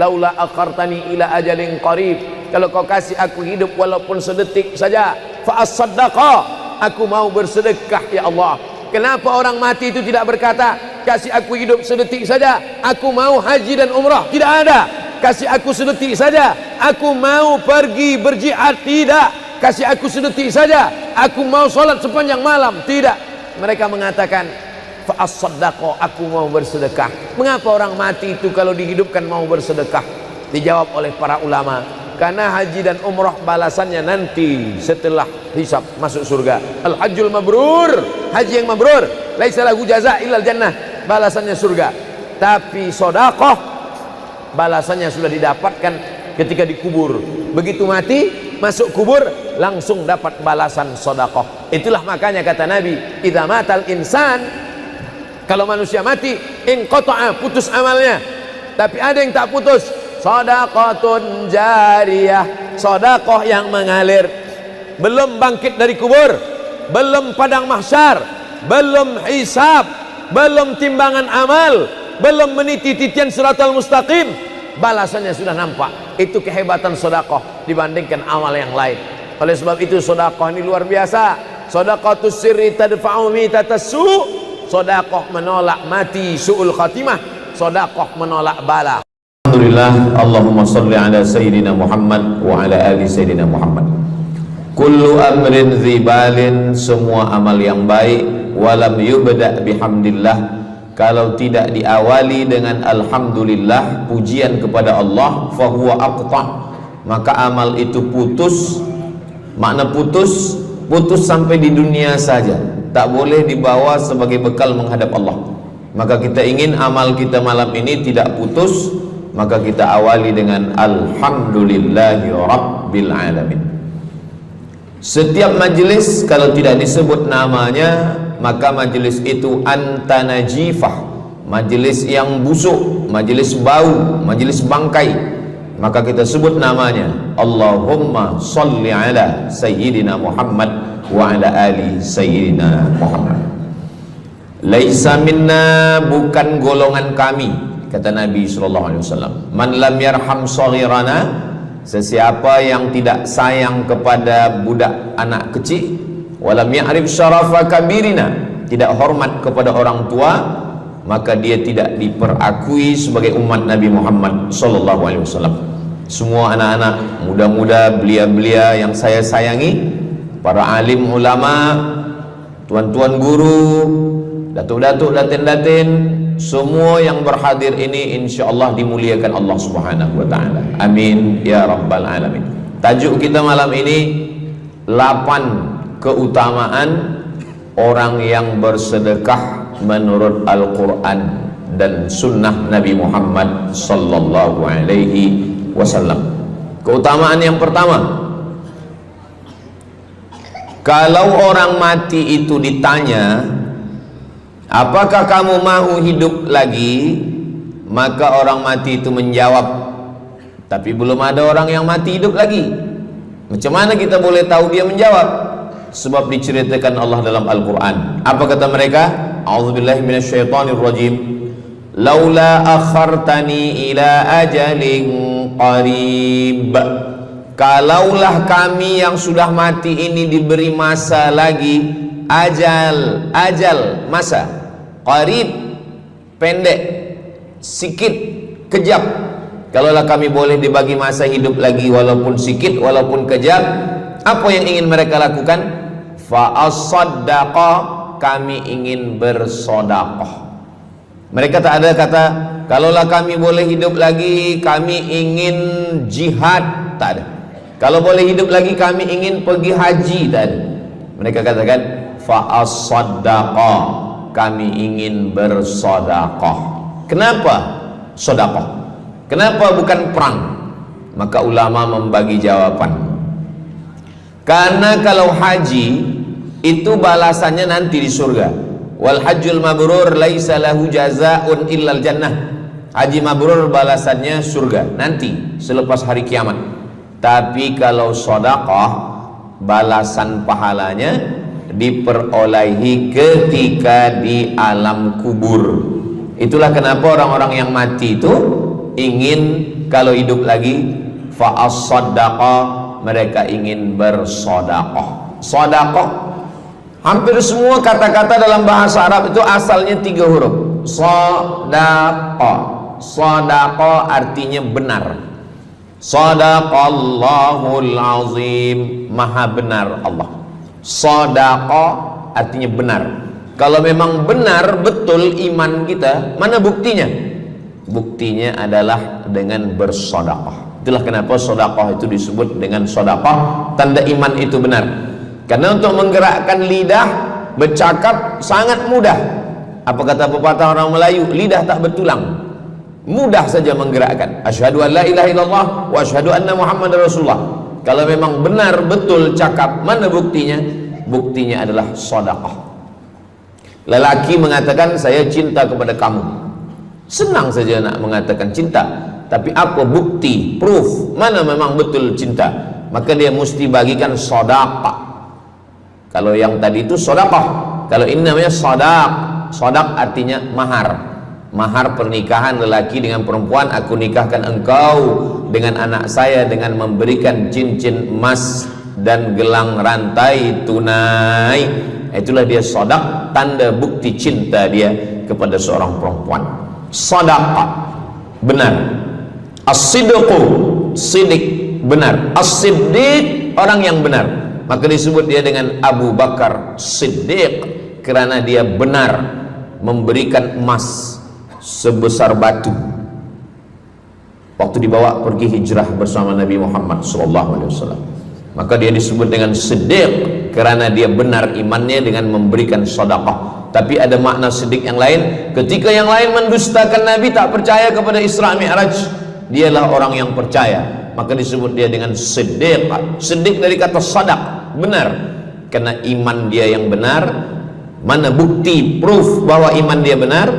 laula akhartani ila ajalin qarib, kalau kau kasih aku hidup walaupun sedetik saja, fa as-saddaqa, aku mau bersedekah ya Allah. Kenapa orang mati itu tidak berkata, kasih aku hidup sedetik saja, aku mau haji dan umrah? Tidak ada. Kasih aku sedetik saja, aku mau pergi berjihad? Tidak. Kasih aku sedetik saja, aku mau sholat sepanjang malam? Tidak. Mereka mengatakan, fa'as-saddaqa, aku mau bersedekah. Mengapa orang mati itu kalau dihidupkan mau bersedekah? Dijawab oleh para ulama, karena haji dan umrah balasannya nanti setelah hisab masuk surga. Al-hajjul mabrur, haji yang mabrur, laisa lahu jaza illal jannah, balasannya surga. Tapi sedekah balasannya sudah didapatkan ketika dikubur. Begitu mati masuk kubur langsung dapat balasan sedekah. Itulah makanya kata Nabi, idza matal insan, kalau manusia mati, inqata'a, putus amalnya. Tapi ada yang tak putus, shadaqatun jariyah, sedekah yang mengalir. Belum bangkit dari kubur, belum padang mahsyar, belum hisab, belum timbangan amal, belum meniti titian siratal mustaqim, balasannya sudah nampak. Itu kehebatan sedekah dibandingkan amal yang lain. Oleh sebab itu sedekah ini luar biasa. Shadaqatus sirri tadfa'u mitatas su', sedekah menolak mati su'ul khatimah, sedekah menolak bala. Alhamdulillah, Allahumma salli ala Sayyidina Muhammad wa ala ali Sayyidina Muhammad. Kullu amrin zibalin, semua amal yang baik, walam yubda' bihamdillah, kalau tidak diawali dengan alhamdulillah, pujian kepada Allah, fahuwa aqta', maka amal itu putus. Makna putus, putus sampai di dunia saja, tak boleh dibawa sebagai bekal menghadap Allah. Maka kita ingin amal kita malam ini tidak putus, maka kita awali dengan alhamdulillahi rabbil alamin. Setiap majelis kalau tidak disebut namanya, maka majelis itu antanajifah, majelis yang busuk, majelis bau, majelis bangkai. Maka kita sebut namanya, Allahumma salli ala Sayyidina Muhammad wa ala ali Sayyidina Muhammad. Laisa minna, bukan golongan kami, kata Nabi SAW. Man lam yarham saghirana, sesiapa yang tidak sayang kepada budak anak kecil, walam ya'rif syarafa kabirina, tidak hormat kepada orang tua, maka dia tidak diperakui sebagai umat Nabi Muhammad SAW. Semua anak-anak muda-muda, belia-belia yang saya sayangi, para alim ulama, tuan-tuan guru, datuk-datuk, datin-datin, semua yang berhadir ini insyaallah dimuliakan Allah Subhanahu wa taala. Amin ya rabbal alamin. Tajuk kita malam ini 8 keutamaan orang yang bersedekah menurut Al-Qur'an dan sunnah Nabi Muhammad sallallahu alaihi wasallam. Keutamaan yang pertama, kalau orang mati itu ditanya, apakah kamu mau hidup lagi? Maka orang mati itu menjawab, tapi belum ada orang yang mati hidup lagi. Macam mana kita boleh tahu dia menjawab? Sebab diceritakan Allah dalam Al-Quran. Apa kata mereka? A'udzubillahi minasyaitonirrajim. Laula akhartani ila ajalin qarib, kalaulah kami yang sudah mati ini diberi masa lagi, ajal masa, qarib pendek, sikit, kejap. Kalaulah kami boleh dibagi masa hidup lagi walaupun sikit, walaupun kejap, apa yang ingin mereka lakukan? Fa as-saddaqa, kami ingin bersodaqah. Mereka tak ada kata, kalaulah kami boleh hidup lagi, kami ingin jihad, tak ada. Kalau boleh hidup lagi, kami ingin pergi haji, tak ada. Mereka katakan, fa as-saddaqa, kami ingin bersodaqah. Kenapa sodaqah? Kenapa bukan perang? Maka ulama membagi jawaban. Karena kalau haji itu balasannya nanti di surga. Wal hajjul mabrur laisa lahu jazaa'un illal jannah. Haji mabrur balasannya surga nanti selepas hari kiamat. Tapi kalau sedekah, balasan pahalanya diperolehi ketika di alam kubur. Itulah kenapa orang-orang yang mati itu ingin kalau hidup lagi, fa as-sadaqah, mereka ingin bersedekah. Sedekah, hampir semua kata-kata dalam bahasa Arab itu asalnya 3 huruf. Sadaqah. Sadaqah artinya benar. Sadaqallahul azim, maha benar Allah. Sadaqah artinya benar. Kalau memang benar betul iman kita, mana buktinya? Buktinya adalah dengan bersedekah. Itulah kenapa sedekah itu disebut dengan sedekah, tanda iman itu benar. Karena untuk menggerakkan lidah bercakap sangat mudah. Apa kata pepatah orang Melayu? Lidah tak bertulang, mudah saja menggerakkan. Asyhadu an la ilaha illallah wa asyhadu anna Muhammadar Rasulullah. Kalau memang benar betul cakap, mana buktinya? Buktinya adalah sedekah. Lelaki mengatakan saya cinta kepada kamu, senang saja nak mengatakan cinta, tapi apa bukti, proof, mana memang betul cinta? Maka dia mesti bagikan sedekah. Kalau yang tadi itu sedekah, kalau ini namanya sadaq. Sadaq artinya mahar. Mahar pernikahan lelaki dengan perempuan, aku nikahkan engkau dengan anak saya dengan memberikan cincin emas dan gelang rantai tunai. Itulah dia sadaq, tanda bukti cinta dia kepada seorang perempuan. Sadaqah, benar. As-sidqu, sidik, benar. As-siddiq, orang yang benar. Maka disebut dia dengan Abu Bakar Siddiq, karena dia benar memberikan emas sebesar batu waktu dibawa pergi hijrah bersama Nabi Muhammad SAW. Maka dia disebut dengan Siddiq karena dia benar imannya dengan memberikan sedekah. Tapi ada makna siddiq yang lain. Ketika yang lain mendustakan Nabi, tak percaya kepada Isra Mi'raj, dialah orang yang percaya, maka disebut dia dengan Siddiq. Siddiq dari kata sadaq, benar, karena iman dia yang benar. Mana bukti, proof bahwa iman dia benar?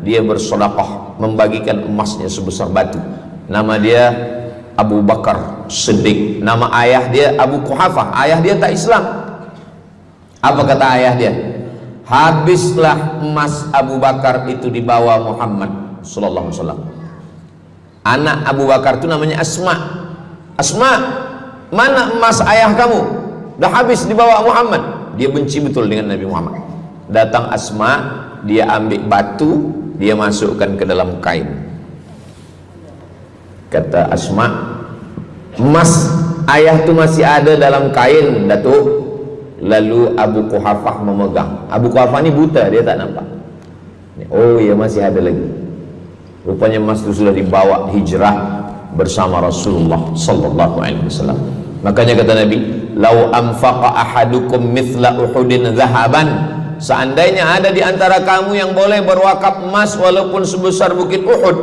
Dia bersedekah, membagikan emasnya sebesar batu. Nama dia Abu Bakar Siddiq. Nama ayah dia Abu Quhafah. Ayah dia tak Islam. Apa kata ayah dia? Habislah emas Abu Bakar itu dibawa Muhammad sallallahu alaihi wasallam. Anak Abu Bakar itu namanya Asma. Asma, mana emas ayah kamu? Dah habis dibawa Muhammad. Dia benci betul dengan Nabi Muhammad. Datang Asma, dia ambil batu, dia masukkan ke dalam kain. Kata Asma, emas ayah tu masih ada dalam kain, Datuk. Lalu Abu Quhafah memegang. Abu Quhafah ni buta, dia tak nampak. Oh ya, masih ada lagi. Rupanya emas itu sudah dibawa hijrah bersama Rasulullah sallallahu alaihi wasallam. Makanya kata Nabi, "Lau anfaqa ahadukum mithla Uhudin zahaban." Seandainya ada di antara kamu yang boleh berwakaf emas walaupun sebesar Bukit Uhud.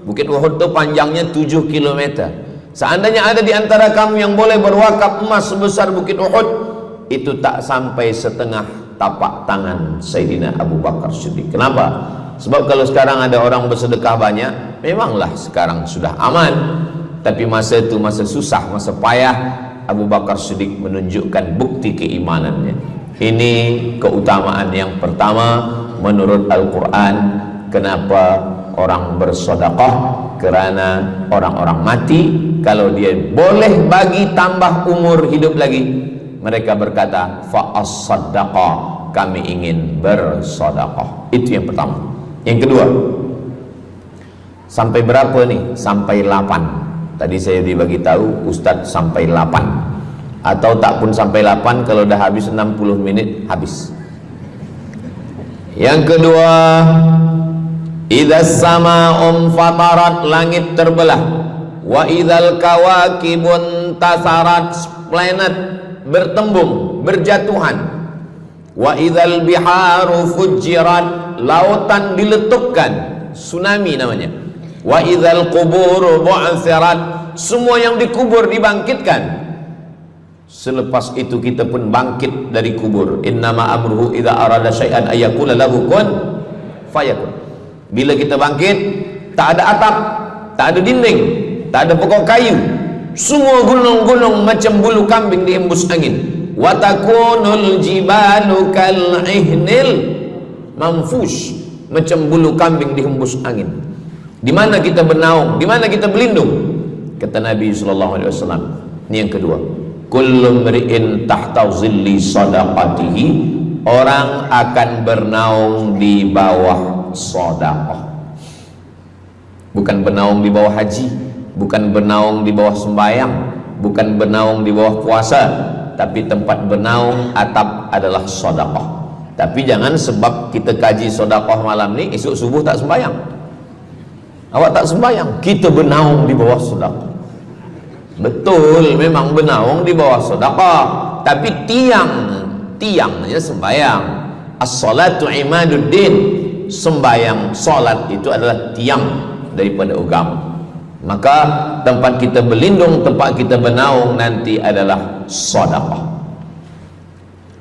Bukit Uhud itu panjangnya 7 km. Seandainya ada di antara kamu yang boleh berwakaf emas sebesar Bukit Uhud, itu tak sampai setengah tapak tangan Sayyidina Abu Bakar Siddiq. Kenapa? Sebab kalau sekarang ada orang bersedekah banyak, memanglah sekarang sudah aman. Tapi masa itu masa susah, masa payah, Abu Bakar Siddiq menunjukkan bukti keimanannya. Ini keutamaan yang pertama menurut Al-Quran. Kenapa orang bersedekah? Karena orang-orang mati, kalau dia boleh bagi tambah umur hidup lagi, mereka berkata, fa'as-saddaqa, kami ingin bersedekah. Itu yang pertama. Yang kedua, sampai berapa nih? Sampai 8. Tadi saya dibagi tahu Ustadz sampai 8. Atau tak pun sampai 8, kalau dah habis 60 menit habis. Yang kedua, idzas sama'un fatarat, langit terbelah. Wa idzal kawakibun tasarat, planet bertembung, berjatuhan. Wa idzal biharu fujirat, lautan diletupkan, tsunami namanya. Wa idzal qubur bu'athirat, semua yang dikubur dibangkitkan. Selepas itu kita pun bangkit dari kubur. Innama amruhu idza arada syai'an ayyaqula lahu kun fayakun. Bila kita bangkit, tak ada atap, tak ada dinding, tak ada pokok kayu, semua gunung-gunung macam bulu kambing dihembus angin. Wa takunul jibalu kal ihnil manfush, macam bulu kambing dihembus angin. Di mana kita bernaung? Di mana kita berlindung? Kata Nabi sallallahu alaihi wasallam. Ini yang kedua. Kullu mri'in tahta zilli sadaqatihi, orang akan bernaung di bawah sedekah. Bukan bernaung di bawah haji, bukan bernaung di bawah sembahyang, bukan bernaung di bawah puasa, tapi tempat bernaung atap adalah sedekah. Tapi jangan sebab kita kaji sedekah malam ni, esok subuh tak sembahyang. Awak tak sembahyang, kita bernaung di bawah sedekah. Betul, memang bernaung di bawah sedekah, tapi tiangnya sembahyang. As-salatu imaduddin, sembahyang, salat itu adalah tiang daripada agama. Maka tempat kita berlindung, tempat kita bernaung nanti adalah sedekah.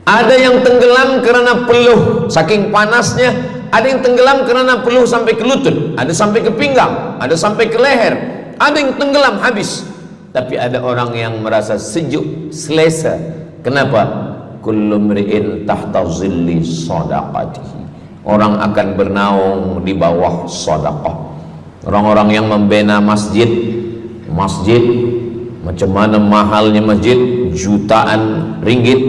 Ada yang tenggelam kerana peluh saking panasnya, ada yang tenggelam kerana peluh sampai ke lutut, ada sampai ke pinggang, ada sampai ke leher, ada yang tenggelam habis. Tapi ada orang yang merasa sejuk, selesa. Kenapa? Kullu mri'in tahta zilli sadaqatihi, orang akan bernaung di bawah sedekah. Orang-orang yang membina masjid, macam mana mahalnya masjid, jutaan ringgit,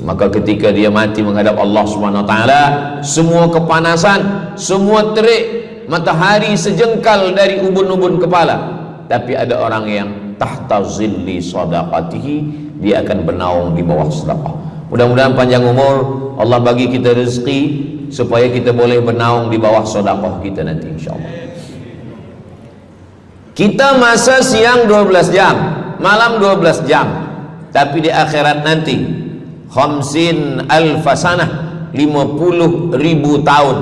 maka ketika dia mati menghadap Allah Subhanahu wa taala, semua kepanasan, semua terik matahari sejengkal dari ubun-ubun kepala, tapi ada orang yang tahta zilli sadaqatihi, dia akan bernaung di bawah sedekah. Mudah-mudahan panjang umur, Allah bagi kita rezeki supaya kita boleh bernaung di bawah sedekah kita nanti insyaallah. Kita masa siang 12 jam, malam 12 jam, tapi di akhirat nanti 50 alfasanah, 50.000 tahun,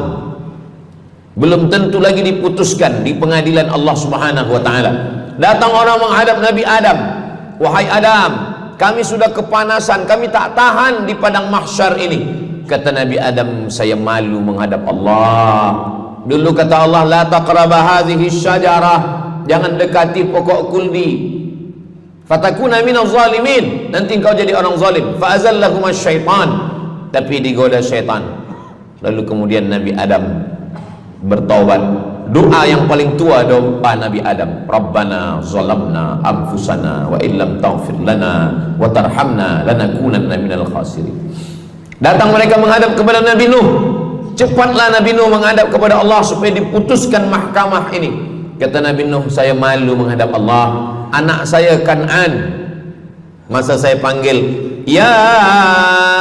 belum tentu lagi diputuskan di pengadilan Allah Subhanahu wa taala. Datang orang menghadap Nabi Adam, wahai Adam, kami sudah kepanasan, kami tak tahan di padang mahsyar ini. Kata Nabi Adam, saya malu menghadap Allah. Dulu kata Allah, la taqraba hadhihi syajarah, jangan dekati pokok kuldi, fatakuna minaz zalimin, nanti engkau jadi orang zalim. Fa azallahuma syaitan, tapi digoda syaitan. Lalu kemudian Nabi Adam bertaubat. Doa yang paling tua doa Nabi Adam, Rabbana zalamna anfusana wa illam taghfir lana wa tarhamna lanakunanna minal khasirin. Datang mereka menghadap kepada Nabi Nuh. Cepatlah Nabi Nuh menghadap kepada Allah supaya diputuskan mahkamah ini. Kata Nabi Nuh, saya malu menghadap Allah. Anak saya Kan'an, masa saya panggil, ya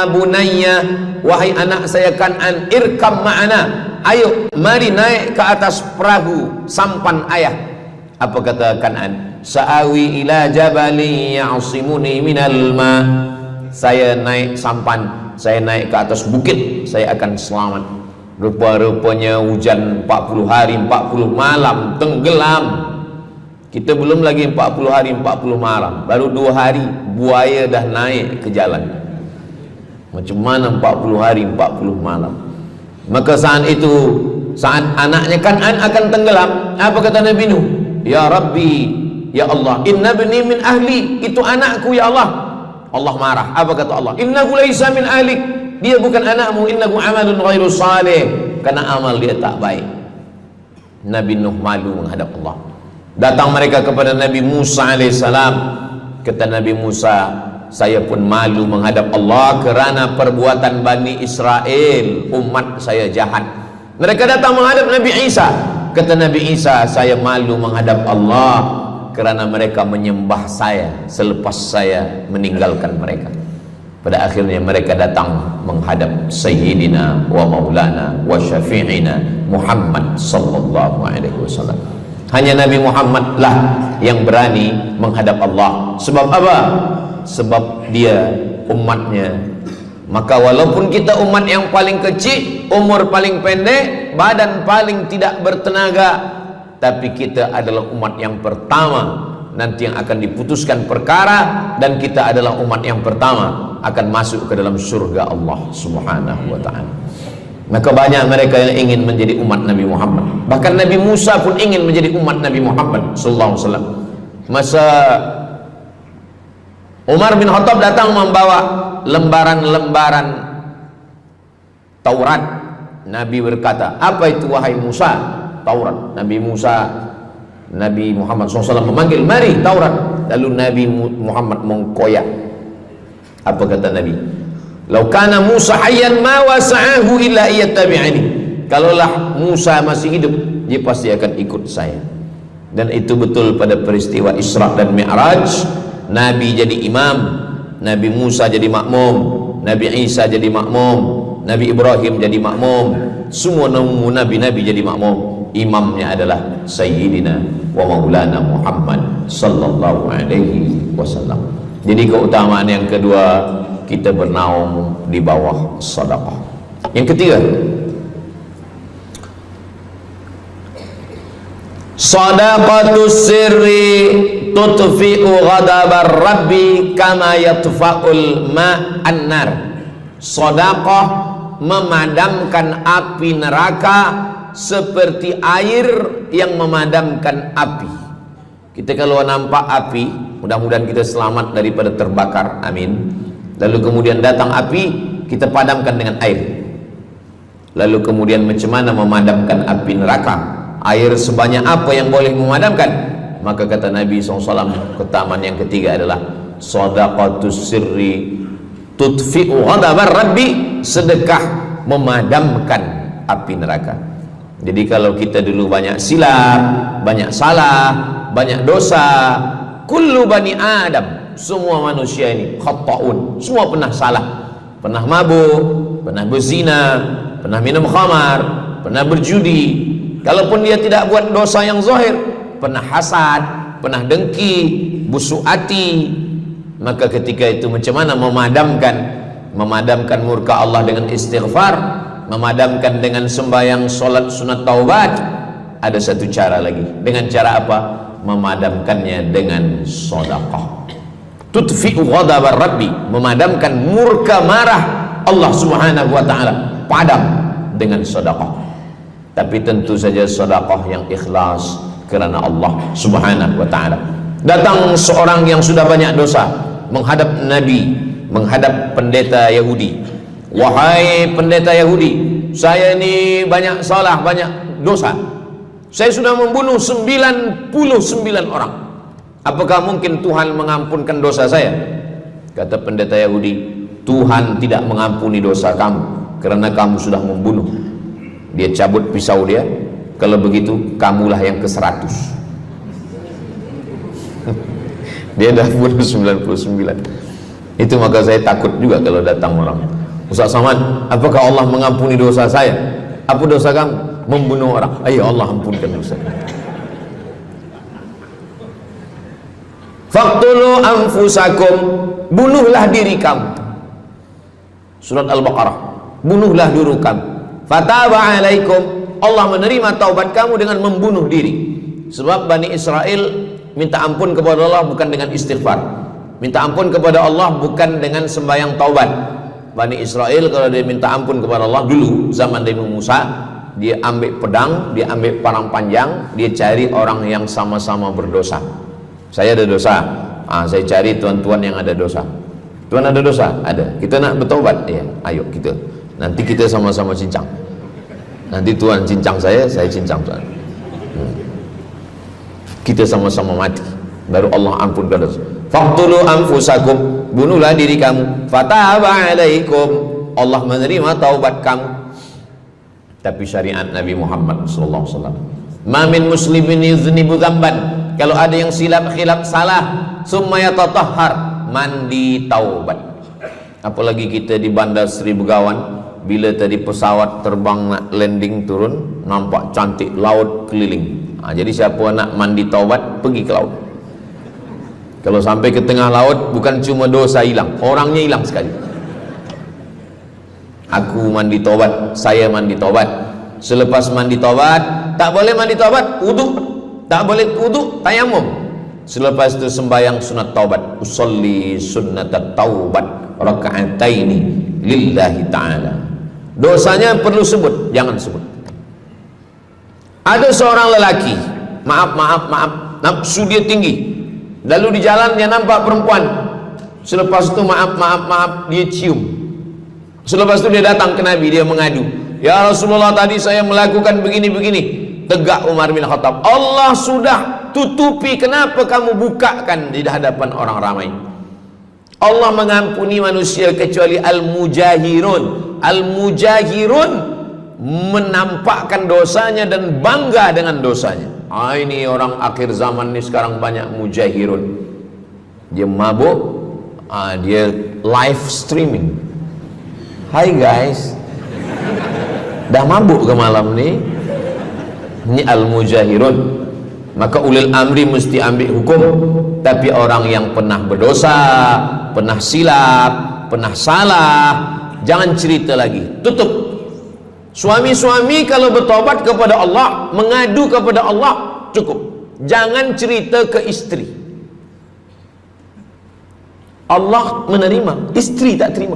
bunayya, wahai anak saya Kan'an, irkam ma'ana, ayo mari naik ke atas perahu sampan ayah. Apa kata Kan'an? Sa'awi ila jabali ya'simuni minal ma, saya naik sampan, saya naik ke atas bukit, saya akan selamat. Rupa-rupanya hujan 40 hari 40 malam, tenggelam. Kita belum lagi 40 hari 40 malam, baru 2 hari buaya dah naik ke jalan. Macam mana 40 hari 40 malam? Maka saat itu, saat anaknya Kan'an akan tenggelam, apa kata Nabi Nuh? Ya Rabbi, ya Allah, inna bni min ahli, itu anakku ya Allah. Allah marah. Apa kata Allah? Innahu laisa min ahlik, dia bukan anakmu. Innahu amalun ghairu salih, karena amal dia tak baik. Nabi Nuh malu menghadap Allah. Datang mereka kepada Nabi Musa alaihissalam. Kata Nabi Musa, saya pun malu menghadap Allah kerana perbuatan Bani Israel, umat saya jahat. Mereka datang menghadap Nabi Isa. Kata Nabi Isa, saya malu menghadap Allah kerana mereka menyembah saya selepas saya meninggalkan mereka. Pada akhirnya mereka datang menghadap Sayyidina wa Maulana wa Syafi'ina Muhammad sallallahu alaihi wasallam. Hanya Nabi Muhammad lah yang berani menghadap Allah. Sebab apa? Sebab dia umatnya. Maka walaupun kita umat yang paling kecil, umur paling pendek, badan paling tidak bertenaga, tapi kita adalah umat yang pertama nanti yang akan diputuskan perkara, dan kita adalah umat yang pertama akan masuk ke dalam surga Allah Subhanahu wa ta'ala. Maka banyak mereka yang ingin menjadi umat Nabi Muhammad. Bahkan Nabi Musa pun ingin menjadi umat Nabi Muhammad sallallahu alaihi wasallam. Masa Umar bin Khattab datang membawa lembaran-lembaran Taurat, Nabi berkata, apa itu wahai Musa? Taurat. Nabi Muhammad SAW memanggil, mari Taurat. Lalu Nabi Muhammad mengkoyak. Apa kata Nabi? Lau kana Musa hayyan ma wasa'ahu illa iyattabi'ani. Kalaulah Musa masih hidup, dia pasti akan ikut saya. Dan itu betul pada peristiwa Isra dan Mi'raj. Nabi jadi imam, Nabi Musa jadi makmum, Nabi Isa jadi makmum, Nabi Ibrahim jadi makmum, semua nabi-nabi jadi makmum. Imamnya adalah Sayyidina wa Maulana Muhammad sallallahu alaihi wasallam. Jadi keutamaan yang kedua, kita bernaung di bawah sedekah. Yang ketiga, sadaqatus sirri tutfi'u ghadabar rabbi kama yatfa'ul ma'an nar. Sedekah memadamkan api neraka seperti air yang memadamkan api. Kita kalau nampak api, mudah-mudahan kita selamat daripada terbakar, amin. Lalu kemudian datang api, kita padamkan dengan air. Lalu kemudian macam mana memadamkan api neraka? Air sebanyak apa yang boleh memadamkan? Maka kata Nabi SAW, keutamaan yang ketiga adalah sadaqatus sirri tutfi'u ghadabar rabbi, sedekah memadamkan api neraka. Jadi kalau kita dulu banyak silap, banyak salah, banyak dosa. Kullu bani Adam, semua manusia ini khata'un, semua pernah salah, pernah mabuk, pernah berzina, pernah minum khamar, pernah berjudi. Kalaupun dia tidak buat dosa yang zahir, pernah hasad, pernah dengki, busuk hati. Maka ketika itu macam mana memadamkan murka Allah dengan istighfar, memadamkan dengan sembahyang, solat, sunat, taubat? Ada satu cara lagi. Dengan cara apa? Memadamkannya dengan sedekah. Tudfi'u ghadabar rabbi, memadamkan murka marah Allah subhanahu wa ta'ala, padam dengan sedekah. Tapi tentu saja sedekah yang ikhlas kerana Allah subhanahu wa ta'ala. Datang seorang yang sudah banyak dosa menghadap Nabi, menghadap pendeta Yahudi. Wahai pendeta Yahudi, saya ini banyak salah, banyak dosa. Saya sudah membunuh 99 orang. Apakah mungkin Tuhan mengampunkan dosa saya? Kata pendeta Yahudi, Tuhan tidak mengampuni dosa kamu kerana kamu sudah membunuh. Dia cabut pisau dia. Kalau begitu kamulah yang ke-100. Dia dah bunuh 99. Itu maka saya takut juga kalau datang orang, Ustaz Samad, apakah Allah mengampuni dosa saya? Apa dosa kamu? Membunuh orang. Ayo Allah ampunkan dosa. Faqtulu anfusakum, bunuhlah diri kamu. Surat Al-Baqarah. Bunuhlah diri kamu. Fataba alaikum, Allah menerima taubat kamu dengan membunuh diri. Sebab Bani Israel minta ampun kepada Allah bukan dengan istighfar, minta ampun kepada Allah bukan dengan sembahyang taubat. Bani Israel kalau dia minta ampun kepada Allah dulu zaman Nabi Musa, dia ambil pedang, dia ambil parang panjang, dia cari orang yang sama-sama berdosa. Saya ada dosa, saya cari tuan-tuan yang ada dosa. Tuan ada dosa? Ada. Kita nak bertaubat? Ya, ayo kita. Nanti kita sama-sama cincang. Nanti tuan cincang saya cincang tuan. Kita sama-sama mati, baru Allah ampunkan dosa. Faqtulu anfusakum, bunuhlah diri kamu. Fataba alaikum, Allah menerima taubat kamu. Tapi syariat Nabi Muhammad sallallahu alaihi wasallam, ma min muslimin yuznibu dzamban, kalau ada yang silap khilaf salah, summa yatatahhar, mandi taubat. Apalagi kita di Bandar Seri Begawan, bila tadi pesawat terbang nak landing turun, nampak cantik laut keliling. Jadi siapa nak mandi taubat, pergi ke laut. Kalau sampai ke tengah laut, bukan cuma dosa hilang, orangnya hilang sekali. Aku mandi taubat, saya mandi taubat. Selepas mandi taubat, tak boleh mandi taubat, wudu. Tak boleh wudu, tayamum. Selepas itu sembahyang sunat taubat, usolli sunnatat taubat raka'ataini lillahi ta'ala. Dosanya perlu sebut, jangan sebut. Ada seorang lelaki, maaf, nafsu dia tinggi. Lalu di jalan dia nampak perempuan. Selepas itu maaf, dia cium. Selepas itu dia datang ke Nabi, dia mengadu, ya Rasulullah, tadi saya melakukan begini. Tegak Umar bin Khattab, Allah sudah tutupi, kenapa kamu bukakan di hadapan orang ramai? Allah mengampuni manusia kecuali al-mujahirun. Al-mujahirun menampakkan dosanya dan bangga dengan dosanya. Ini orang akhir zaman ini sekarang banyak mujahirun. Dia mabuk, dia live streaming. Hai guys, dah mabuk ke malam ni? Ini al-mujahirun. Maka ulil amri mesti ambil hukum. Tapi orang yang pernah berdosa, pernah silap, pernah salah, jangan cerita lagi, tutup. Suami-suami kalau bertobat kepada Allah, mengadu kepada Allah, cukup. Jangan cerita ke istri. Allah menerima, istri tak terima.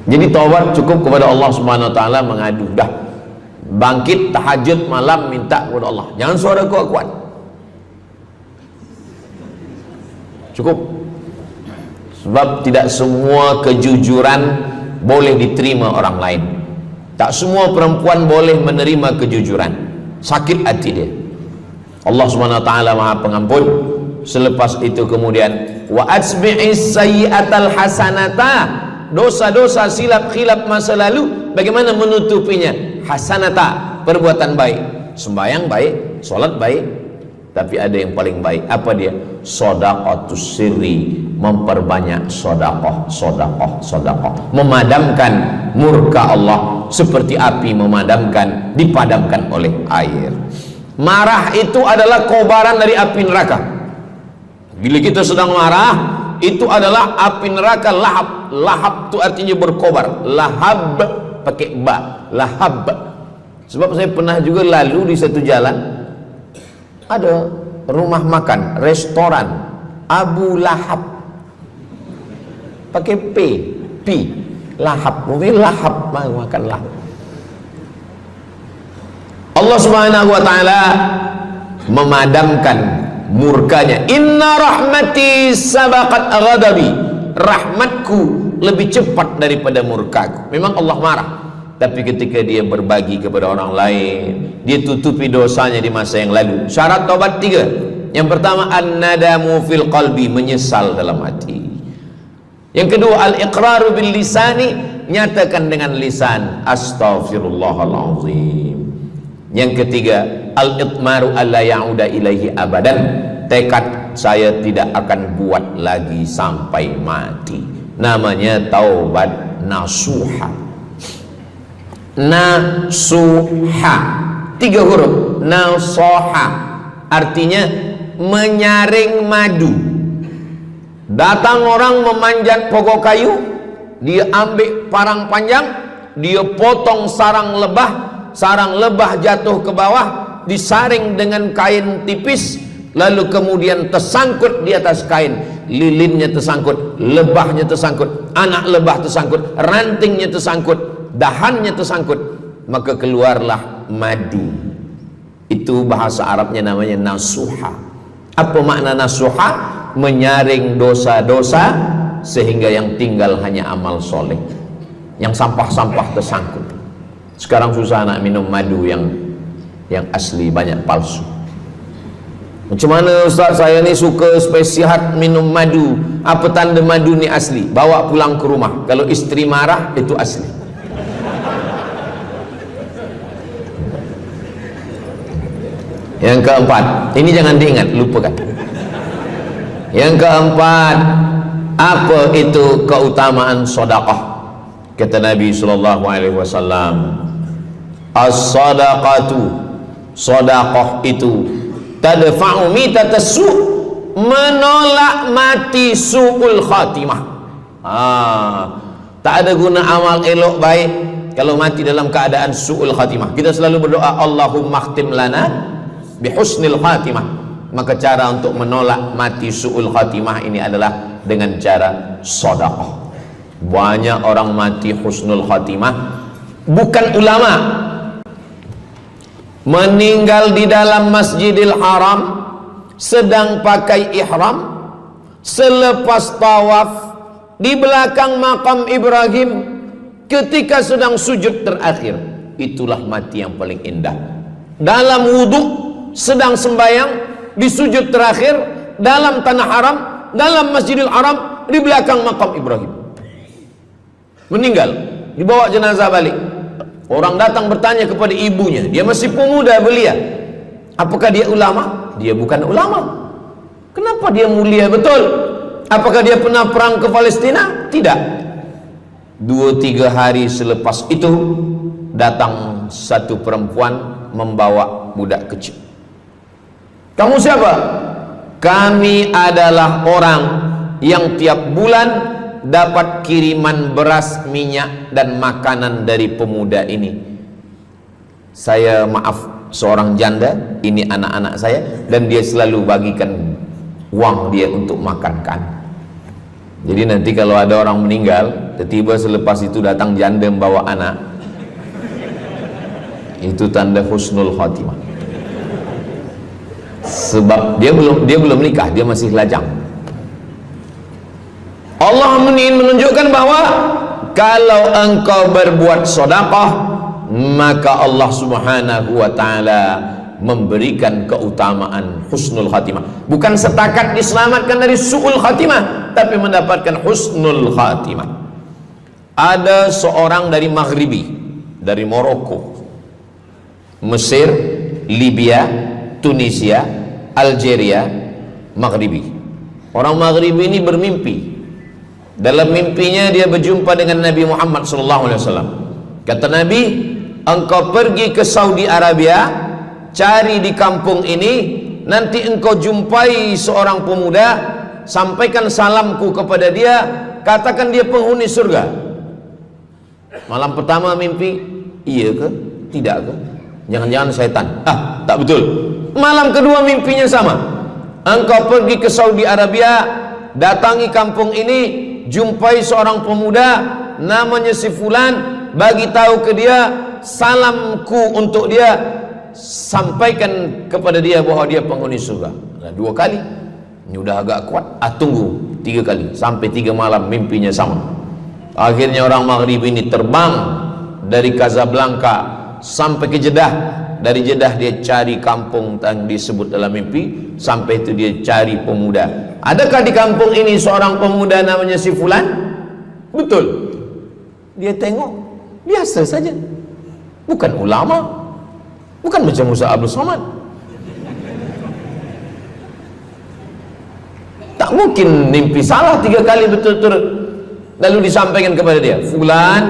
Jadi taubat cukup kepada Allah Subhanahu wa taala, mengadu dah. Bangkit tahajud malam minta kepada Allah. Jangan suara kuat-kuat. Cukup. Sebab tidak semua kejujuran boleh diterima orang lain. Tak semua perempuan boleh menerima kejujuran. Sakit hati dia. Allah Subhanahu wa taala Maha Pengampun. Selepas itu kemudian wa asbi'is sayyi'atal hasanata, dosa-dosa silap khilaf masa lalu bagaimana menutupinya? Hasanata, perbuatan baik. sembahyang baik, sholat baik, tapi ada yang paling baik. Apa dia? Shadaqatus sirri, memperbanyak sedekah, sedekah, sedekah, memadamkan murka Allah seperti api dipadamkan oleh air. Marah itu adalah kobaran dari api neraka. Bila kita sedang marah, itu adalah api neraka lahab. Lahab itu artinya berkobar. Lahab pakai ba, lahab. Sebab saya pernah juga lalu di satu jalan, ada rumah makan, restoran Abu Lahab, pakai P, lahab, mungkin lahab, makan lahab. Allah Subhanahu wa taala memadamkan murkanya. Inna rahmati sabaqat ghadabi, rahmatku lebih cepat daripada murkaku. Memang Allah marah, tapi ketika dia berbagi kepada orang lain, dia tutupi dosanya di masa yang lalu. Syarat taubat 3. Yang pertama, an-nadamu fil qalbi, menyesal dalam hati. Yang kedua, al-iqraru bil lisani, nyatakan dengan lisan, astaghfirullahalazim. Yang ketiga, al-itmaru alla ya'uda ilaihi abadan, tekad saya tidak akan buat lagi sampai mati. Namanya taubat nasuha. Nasuha, 3 huruf. Nasoha artinya menyaring madu. Datang orang memanjat pokok kayu, dia ambil parang panjang, dia potong sarang lebah jatuh ke bawah, disaring dengan kain tipis, lalu kemudian tersangkut di atas kain. Lilinnya tersangkut, lebahnya tersangkut, anak lebah tersangkut, rantingnya tersangkut, dahannya tersangkut, maka keluarlah madu. Itu bahasa Arabnya namanya nasuha. Apa makna nasuha? Menyaring dosa-dosa sehingga yang tinggal hanya amal soleh, yang sampah-sampah tersangkut. Sekarang susah nak minum madu yang asli, banyak palsu. Macam mana Ustaz, saya ni suka spesial minum madu, apa tanda madu ni asli? Bawa pulang ke rumah, kalau istri marah itu asli. Yang keempat, ini jangan diingat, lupakan. Yang keempat, apa itu keutamaan sedekah? Kata Nabi sallallahu alaihi wasallam, as-sadaqatu, sedekah itu tadfa'u mitatassu, menolak mati su'ul khatimah. Tak ada guna amal elok baik kalau mati dalam keadaan su'ul khatimah. Kita selalu berdoa, Allahumma khtim lana bihusnil khatimah. Maka cara untuk menolak mati su'ul khatimah ini adalah dengan cara sedekah. Banyak orang mati husnul khatimah, bukan ulama, meninggal di dalam Masjidil Haram sedang pakai ihram, selepas tawaf di belakang makam Ibrahim ketika sedang sujud terakhir. Itulah mati yang paling indah. Dalam wudhu sedang sembahyang, di sujud terakhir dalam tanah haram, dalam Masjidil Haram, di belakang makam Ibrahim. Meninggal, dibawa jenazah balik. Orang datang bertanya kepada ibunya, dia masih pemuda belia, apakah dia ulama? Dia bukan ulama. Kenapa dia mulia betul? Apakah dia pernah perang ke Palestina? Tidak. 2-3 hari selepas itu datang satu perempuan membawa budak kecil. Kamu siapa? Kami adalah orang yang tiap bulan dapat kiriman beras, minyak dan makanan dari pemuda ini. Saya maaf, seorang janda, ini anak-anak saya, dan dia selalu bagikan uang dia untuk makan kan. Jadi nanti kalau ada orang meninggal, tiba-tiba selepas itu datang janda membawa anak, itu tanda husnul khatimah. Sebab dia belum nikah, dia masih lajang. Allah menunjukkan bahwa kalau engkau berbuat sedekah, maka Allah Subhanahu wa taala memberikan keutamaan husnul khatimah. Bukan setakat diselamatkan dari su'ul khatimah, tapi mendapatkan husnul khatimah. Ada seorang dari Maghribi, dari Maroko, Mesir, Libya, Tunisia, Algeria, Maghribi. Orang Maghribi ini bermimpi. Dalam mimpinya dia berjumpa dengan Nabi Muhammad SAW. Kata Nabi, engkau pergi ke Saudi Arabia, cari di kampung ini, nanti engkau jumpai seorang pemuda, sampaikan salamku kepada dia, katakan dia penghuni surga. Malam pertama mimpi, iya ke? Tidak ke? Jangan-jangan syaitan. Tak betul. Malam kedua mimpinya sama. Engkau pergi ke Saudi Arabia, datangi kampung ini, jumpai seorang pemuda namanya si fulan, bagi tahu ke dia, salamku untuk dia, sampaikan kepada dia bahwa dia penghuni surga. Nah, 2 kali. Ini udah agak kuat. Tunggu 3 kali, sampai 3 malam mimpinya sama. Akhirnya orang Maghrib ini terbang dari Casablanca sampai ke Jeddah. Dari Jeddah dia cari kampung yang disebut dalam mimpi. Sampai itu dia cari pemuda. Adakah di kampung ini seorang pemuda namanya si fulan? Betul. Dia tengok, biasa saja. Bukan ulama, bukan macam Musa Abdul Somad. Tak mungkin mimpi salah 3 kali betul-betul. Lalu disampaikan kepada dia, fulan,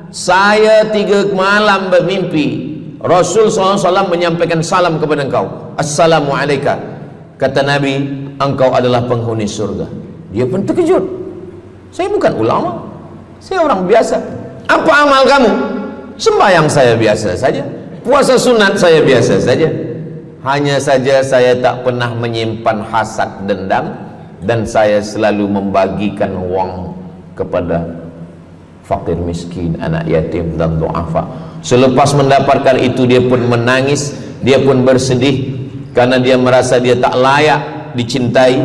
saya 3 malam bermimpi Rasul SAW menyampaikan salam kepada engkau. Assalamualaikum. Kata Nabi, engkau adalah penghuni surga. Dia pun terkejut. Saya bukan ulama, saya orang biasa. Apa amal kamu? Sembahyang saya biasa saja, puasa sunat saya biasa saja. Hanya saja saya tak pernah menyimpan hasad dendam, dan saya selalu membagikan uang kepada fakir miskin, anak yatim dan du'afa. Selepas mendapatkan itu dia pun menangis, dia pun bersedih karena dia merasa dia tak layak dicintai,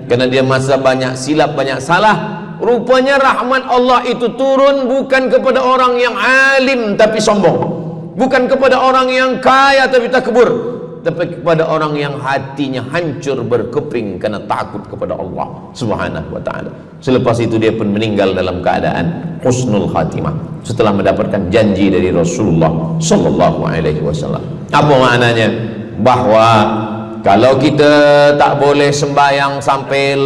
karena dia merasa banyak silap, banyak salah. Rupanya rahmat Allah itu turun bukan kepada orang yang alim tapi sombong, bukan kepada orang yang kaya tapi takbur, tapi kepada orang yang hatinya hancur berkeping karena takut kepada Allah Subhanahu wa ta'ala. Selepas itu dia pun meninggal dalam keadaan husnul khatimah setelah mendapatkan janji dari Rasulullah sallallahu alaihi wasallam. Apa maknanya? Bahwa kalau kita tak boleh sembahyang sampai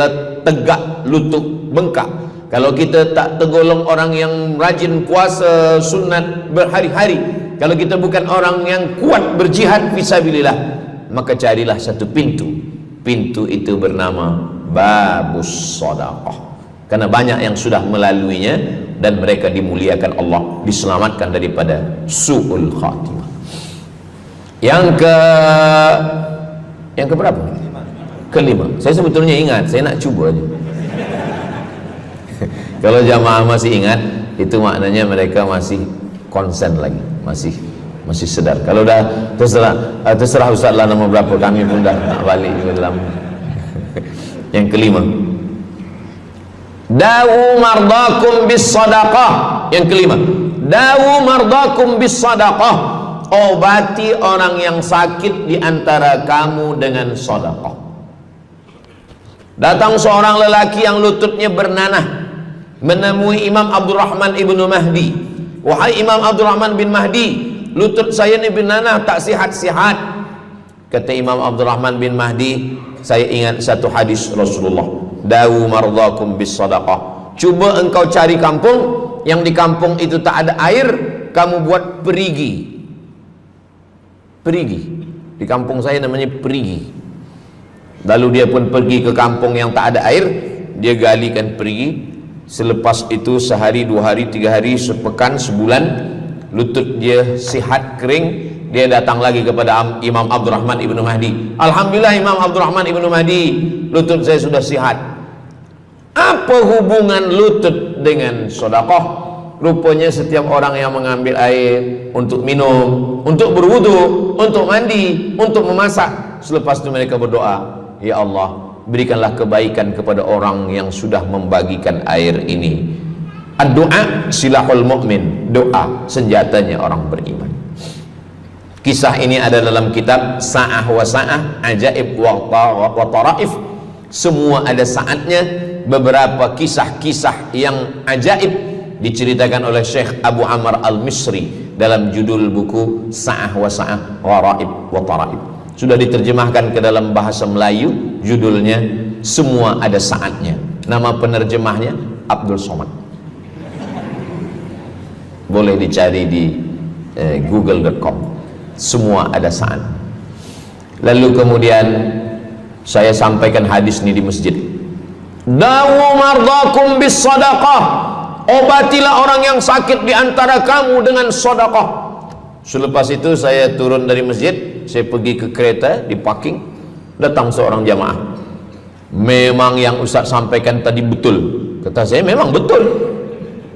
tegak lutut bengkak, kalau kita tak tergolong orang yang rajin puasa sunat berhari-hari, kalau kita bukan orang yang kuat berjihad fisabilillah, maka carilah satu pintu. Pintu itu bernama babus sedekah. Karena banyak yang sudah melaluinya dan mereka dimuliakan Allah, diselamatkan daripada su'ul khatimah. Yang ke berapa? Kelima. Saya sebetulnya ingat, saya nak cuba aja. Kalau jamaah masih ingat, itu maknanya mereka masih konsen lagi, masih sedar. Kalau dah terserah Ustaz lah nama berapa, kami pun dah nak balik ke dalam. Yang kelima, dawu mardakum bis sadaqah. Yang kelima, dawu mardakum bis sadaqah. Obati orang yang sakit di antara kamu dengan sedekah. Datang seorang lelaki yang lututnya bernanah menemui Imam Abdurrahman ibnu Mahdi. Wahai Imam Abdurrahman bin Mahdi, lutut saya ni bernanah tak sihat-sihat. Kata Imam Abdurrahman bin Mahdi, saya ingat satu hadis Rasulullah, dawu mardakum bis sadaqah. Cuba engkau cari kampung yang di kampung itu tak ada air, kamu buat perigi. Perigi, di kampung saya namanya perigi. Lalu dia pun pergi ke kampung yang tak ada air, dia galikan perigi. Selepas itu sehari, 2 hari, 3 hari, sepekan, sebulan, lutut dia sihat kering. Dia datang lagi kepada Imam Abdurrahman ibnu Mahdi. Alhamdulillah Imam Abdurrahman ibnu Mahdi, lutut saya sudah sihat. Apa hubungan lutut dengan sedekah? Rupanya setiap orang yang mengambil air untuk minum, untuk berwudu, untuk mandi, untuk memasak, selepas itu mereka berdoa, ya Allah, berikanlah kebaikan kepada orang yang sudah membagikan air ini. Ad-du'a silahul mu'min, doa senjatanya orang beriman. Kisah ini ada dalam kitab Sa'ah wa Sa'ah, Ajaib wa Taraif. Semua ada saatnya. Beberapa kisah-kisah yang ajaib diceritakan oleh Syekh Abu Amr Al-Misri dalam judul buku Sa'ah wa Sa'ah Gharaib wa Taraib. Sudah diterjemahkan ke dalam bahasa Melayu, judulnya Semua Ada Saatnya. Nama penerjemahnya Abdul Somad. Boleh dicari di google.com. Semua ada saat. Lalu kemudian saya sampaikan hadis ini di masjid. Dawu mardakum bis sadaqah. Obatilah orang yang sakit di antara kamu dengan sedekah. Selepas itu saya turun dari masjid, saya pergi ke kereta, di parking, datang seorang jamaah. Memang yang Ustaz sampaikan tadi betul. Kata saya, memang betul.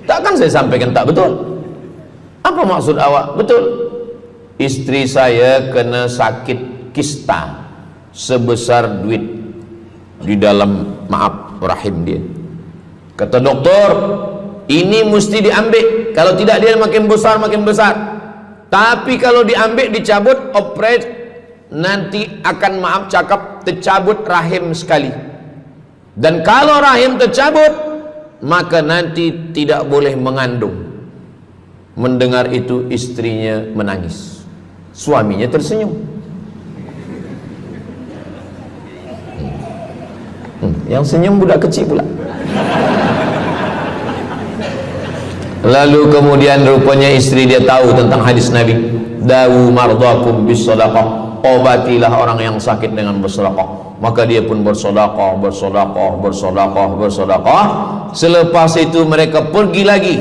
Takkan saya sampaikan tak betul? Apa maksud awak? Betul. Istri saya kena sakit kista sebesar duit di dalam, maaf, rahim dia. Kata doktor, ini mesti diambil, kalau tidak dia makin besar makin besar. Tapi kalau diambil, dicabut, operate, nanti akan, maaf cakap, tercabut rahim sekali. Dan kalau rahim tercabut, maka nanti tidak boleh mengandung. Mendengar itu istrinya menangis, suaminya tersenyum. Yang senyum budak kecil pula. Lalu kemudian rupanya istri dia tahu tentang hadis Nabi, dawu mardakum bis sadaqah. Obatilah orang yang sakit dengan bersedekah. Maka dia pun bersedekah, bersedekah, bersedekah, bersedekah. Selepas itu mereka pergi lagi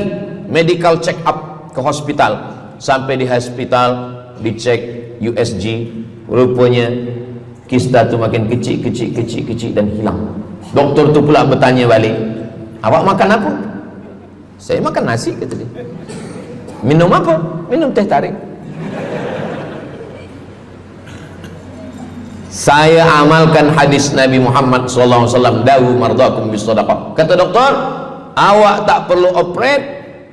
medical check up ke hospital. Sampai di hospital dicek USG, rupanya kista itu makin kecil, kecil, kecil, kecil dan hilang. Doktor tu pula bertanya balik, awak makan apa? Saya makan nasi, kata dia. Minum apa? Minum teh tarik. Saya amalkan hadis Nabi Muhammad SAW, dawu mardakum bis sadaqah. Kata doktor, awak tak perlu operate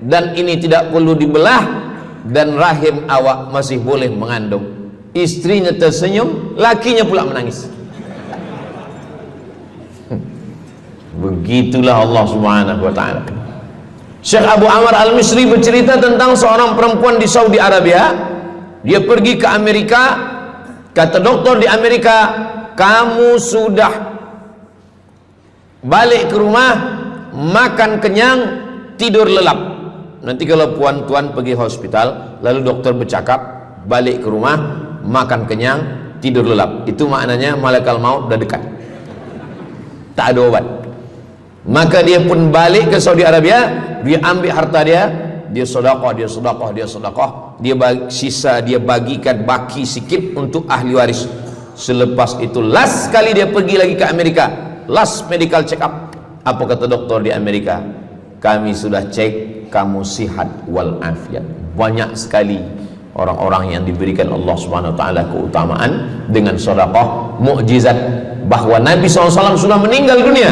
dan ini tidak perlu dibelah, dan rahim awak masih boleh mengandung. Istrinya tersenyum, lakinya pula menangis. Begitulah Allah Subhanahu wa taala. Syekh Abu Amr Al-Misri bercerita tentang seorang perempuan di Saudi Arabia. Dia pergi ke Amerika. Kata doktor di Amerika, kamu sudah balik ke rumah, makan kenyang, tidur lelap. Nanti kalau puan-tuan pergi hospital, lalu dokter bercakap, balik ke rumah, makan kenyang, tidur lelap, itu maknanya malaikat maut dah dekat, tak ada obat. Maka dia pun balik ke Saudi Arabia, dia ambil harta dia, dia sedekah, dia sedekah, dia sedekah, dia sisa dia bagikan baki sikit untuk ahli waris. Selepas itu last kali dia pergi lagi ke Amerika, last medical check up. Apa kata doktor di Amerika? Kami sudah cek, kamu sihat wal afiat. Banyak sekali orang-orang yang diberikan Allah Subhanahu wa taala keutamaan dengan sedekah, mukjizat bahwa Nabi SAW sudah meninggal dunia,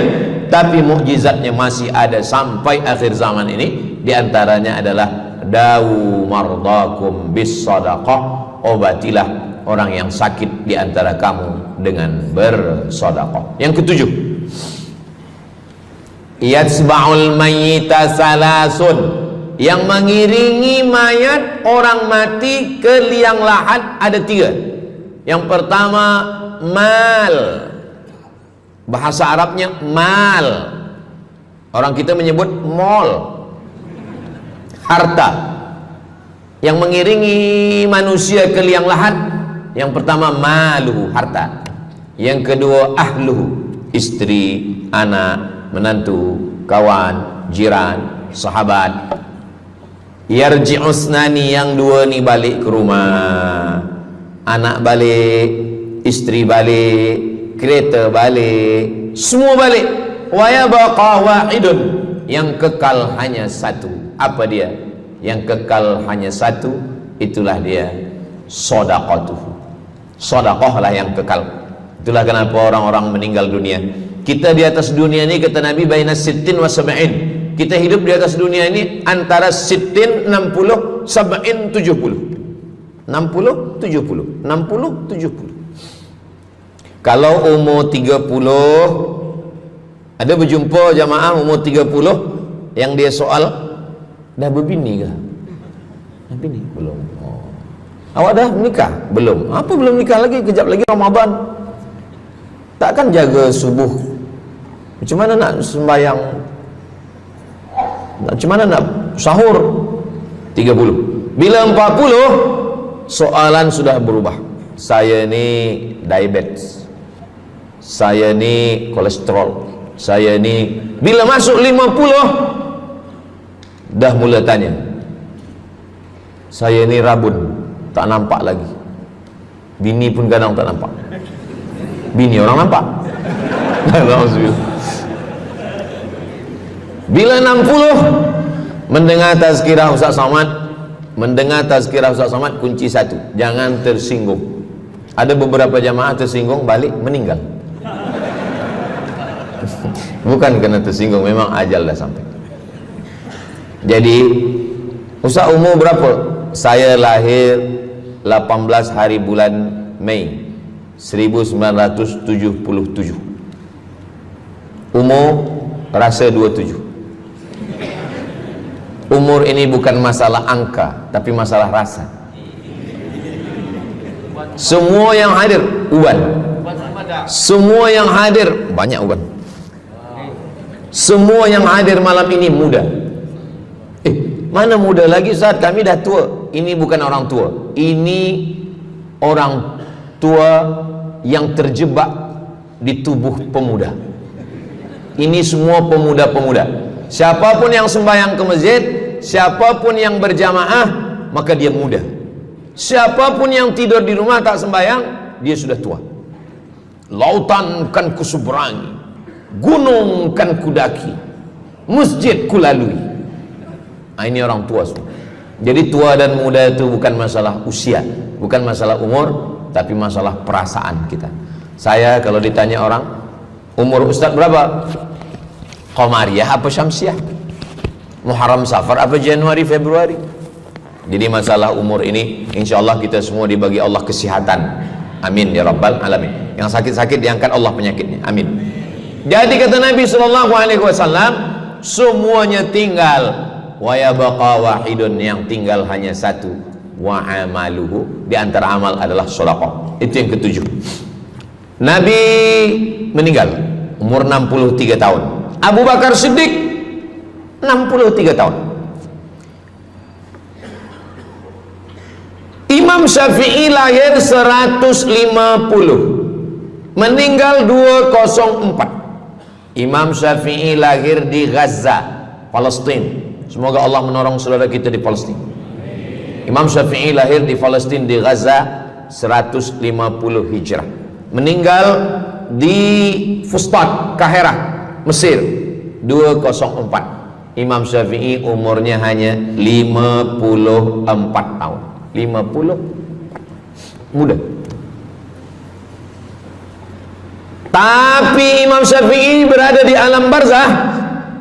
tapi mukjizatnya masih ada sampai akhir zaman ini. Di antaranya adalah dawu mardakum bis sadaqah, obatilah orang yang sakit di antara kamu dengan bersedekah. Yang ketujuh, yatsba'ul mayyita salasun, yang mengiringi mayat orang mati ke liang lahat ada tiga. Yang pertama mal, bahasa Arabnya mal, orang kita menyebut mall, harta. Yang mengiringi manusia ke liang lahat, yang pertama maluhu, harta. Yang kedua ahluhu, istri, anak, menantu, kawan, jiran, sahabat. Yarji'usnani, yang dua ni balik ke rumah, anak balik, istri balik, kereta balik, semua balik. Wa yabqa wahidun, yang kekal hanya satu. Apa dia? Yang kekal hanya satu, itulah dia sedekatuhu. Sedekahlah yang kekal. Itulah kenapa orang-orang meninggal dunia. Kita di atas dunia ini, kata Nabi, baina sittin wa sab'in. Kita hidup di atas dunia ini antara sittin, 60, sab'in, 70. 60, 70, 60, 70. Kalau umur 30, ada berjumpa jamaah umur 30 yang dia soal, dah berbini ke? Nabi ni belum. Oh. Awak dah menikah? Belum. Apa belum nikah lagi? Kejap lagi Ramadan. Takkan jaga subuh? Macam mana nak sembahyang? Macam mana nak sahur? 30. Bila 40, soalan sudah berubah. Saya ni diabetes, saya ni kolesterol, saya ni. Bila masuk 50, dah mula tanya, saya ni rabun, tak nampak lagi. Bini pun kadang tak nampak. Bini orang nampak. Bila 60, mendengar tazkirah Ustaz Somad, kunci satu, jangan tersinggung. Ada beberapa jamaah tersinggung, balik meninggal. Bukan kerana tersinggung, memang ajal dah sampai. Jadi Ustaz umur berapa? Saya lahir 18 hari bulan Mei 1977. Umur rasa 27. Umur ini bukan masalah angka, tapi masalah rasa. Semua yang hadir uban, semua yang hadir banyak uban, semua yang hadir malam ini muda. Mana muda lagi Ustaz? Kami dah tua. Ini bukan orang tua, ini orang tua yang terjebak di tubuh pemuda. Ini semua pemuda-pemuda. Siapapun yang sembahyang ke masjid, siapapun yang berjamaah, maka dia muda. Siapapun yang tidur di rumah tak sembahyang, dia sudah tua. Lautan kan kuseberangi, gunung kan kudaki, masjid kulalui. Ini orang tua semua. Jadi tua dan muda itu bukan masalah usia, bukan masalah umur, tapi masalah perasaan kita. Saya kalau ditanya orang, umur Ustaz berapa? Qamariyah apa Syamsiah? Muharram Safar apa Januari Februari? Jadi masalah umur ini insyaallah kita semua dibagi Allah kesihatan. Amin ya rabbal alamin. Yang sakit-sakit diangkat Allah penyakitnya. Amin. Jadi kata Nabi sallallahu alaihi wasallam, semuanya tinggal, wa yabqa wahidun, yang tinggal hanya satu, wa amaluhu, di antara amal adalah sedekah. Itu yang ketujuh. Nabi meninggal umur 63 tahun. Abu Bakar Siddiq 63 tahun. Imam Syafi'i lahir 150, meninggal 204. Imam Syafi'i lahir di Gaza, Palestina. Semoga Allah menolong saudara kita di Palestina. Imam Syafi'i lahir di Palestina, di Gaza 150 Hijrah. Meninggal di Fustat, Kahirah, Mesir 204. Imam Syafi'i umurnya hanya 54 tahun. 50, muda. Tapi Imam Syafi'i berada di alam barzah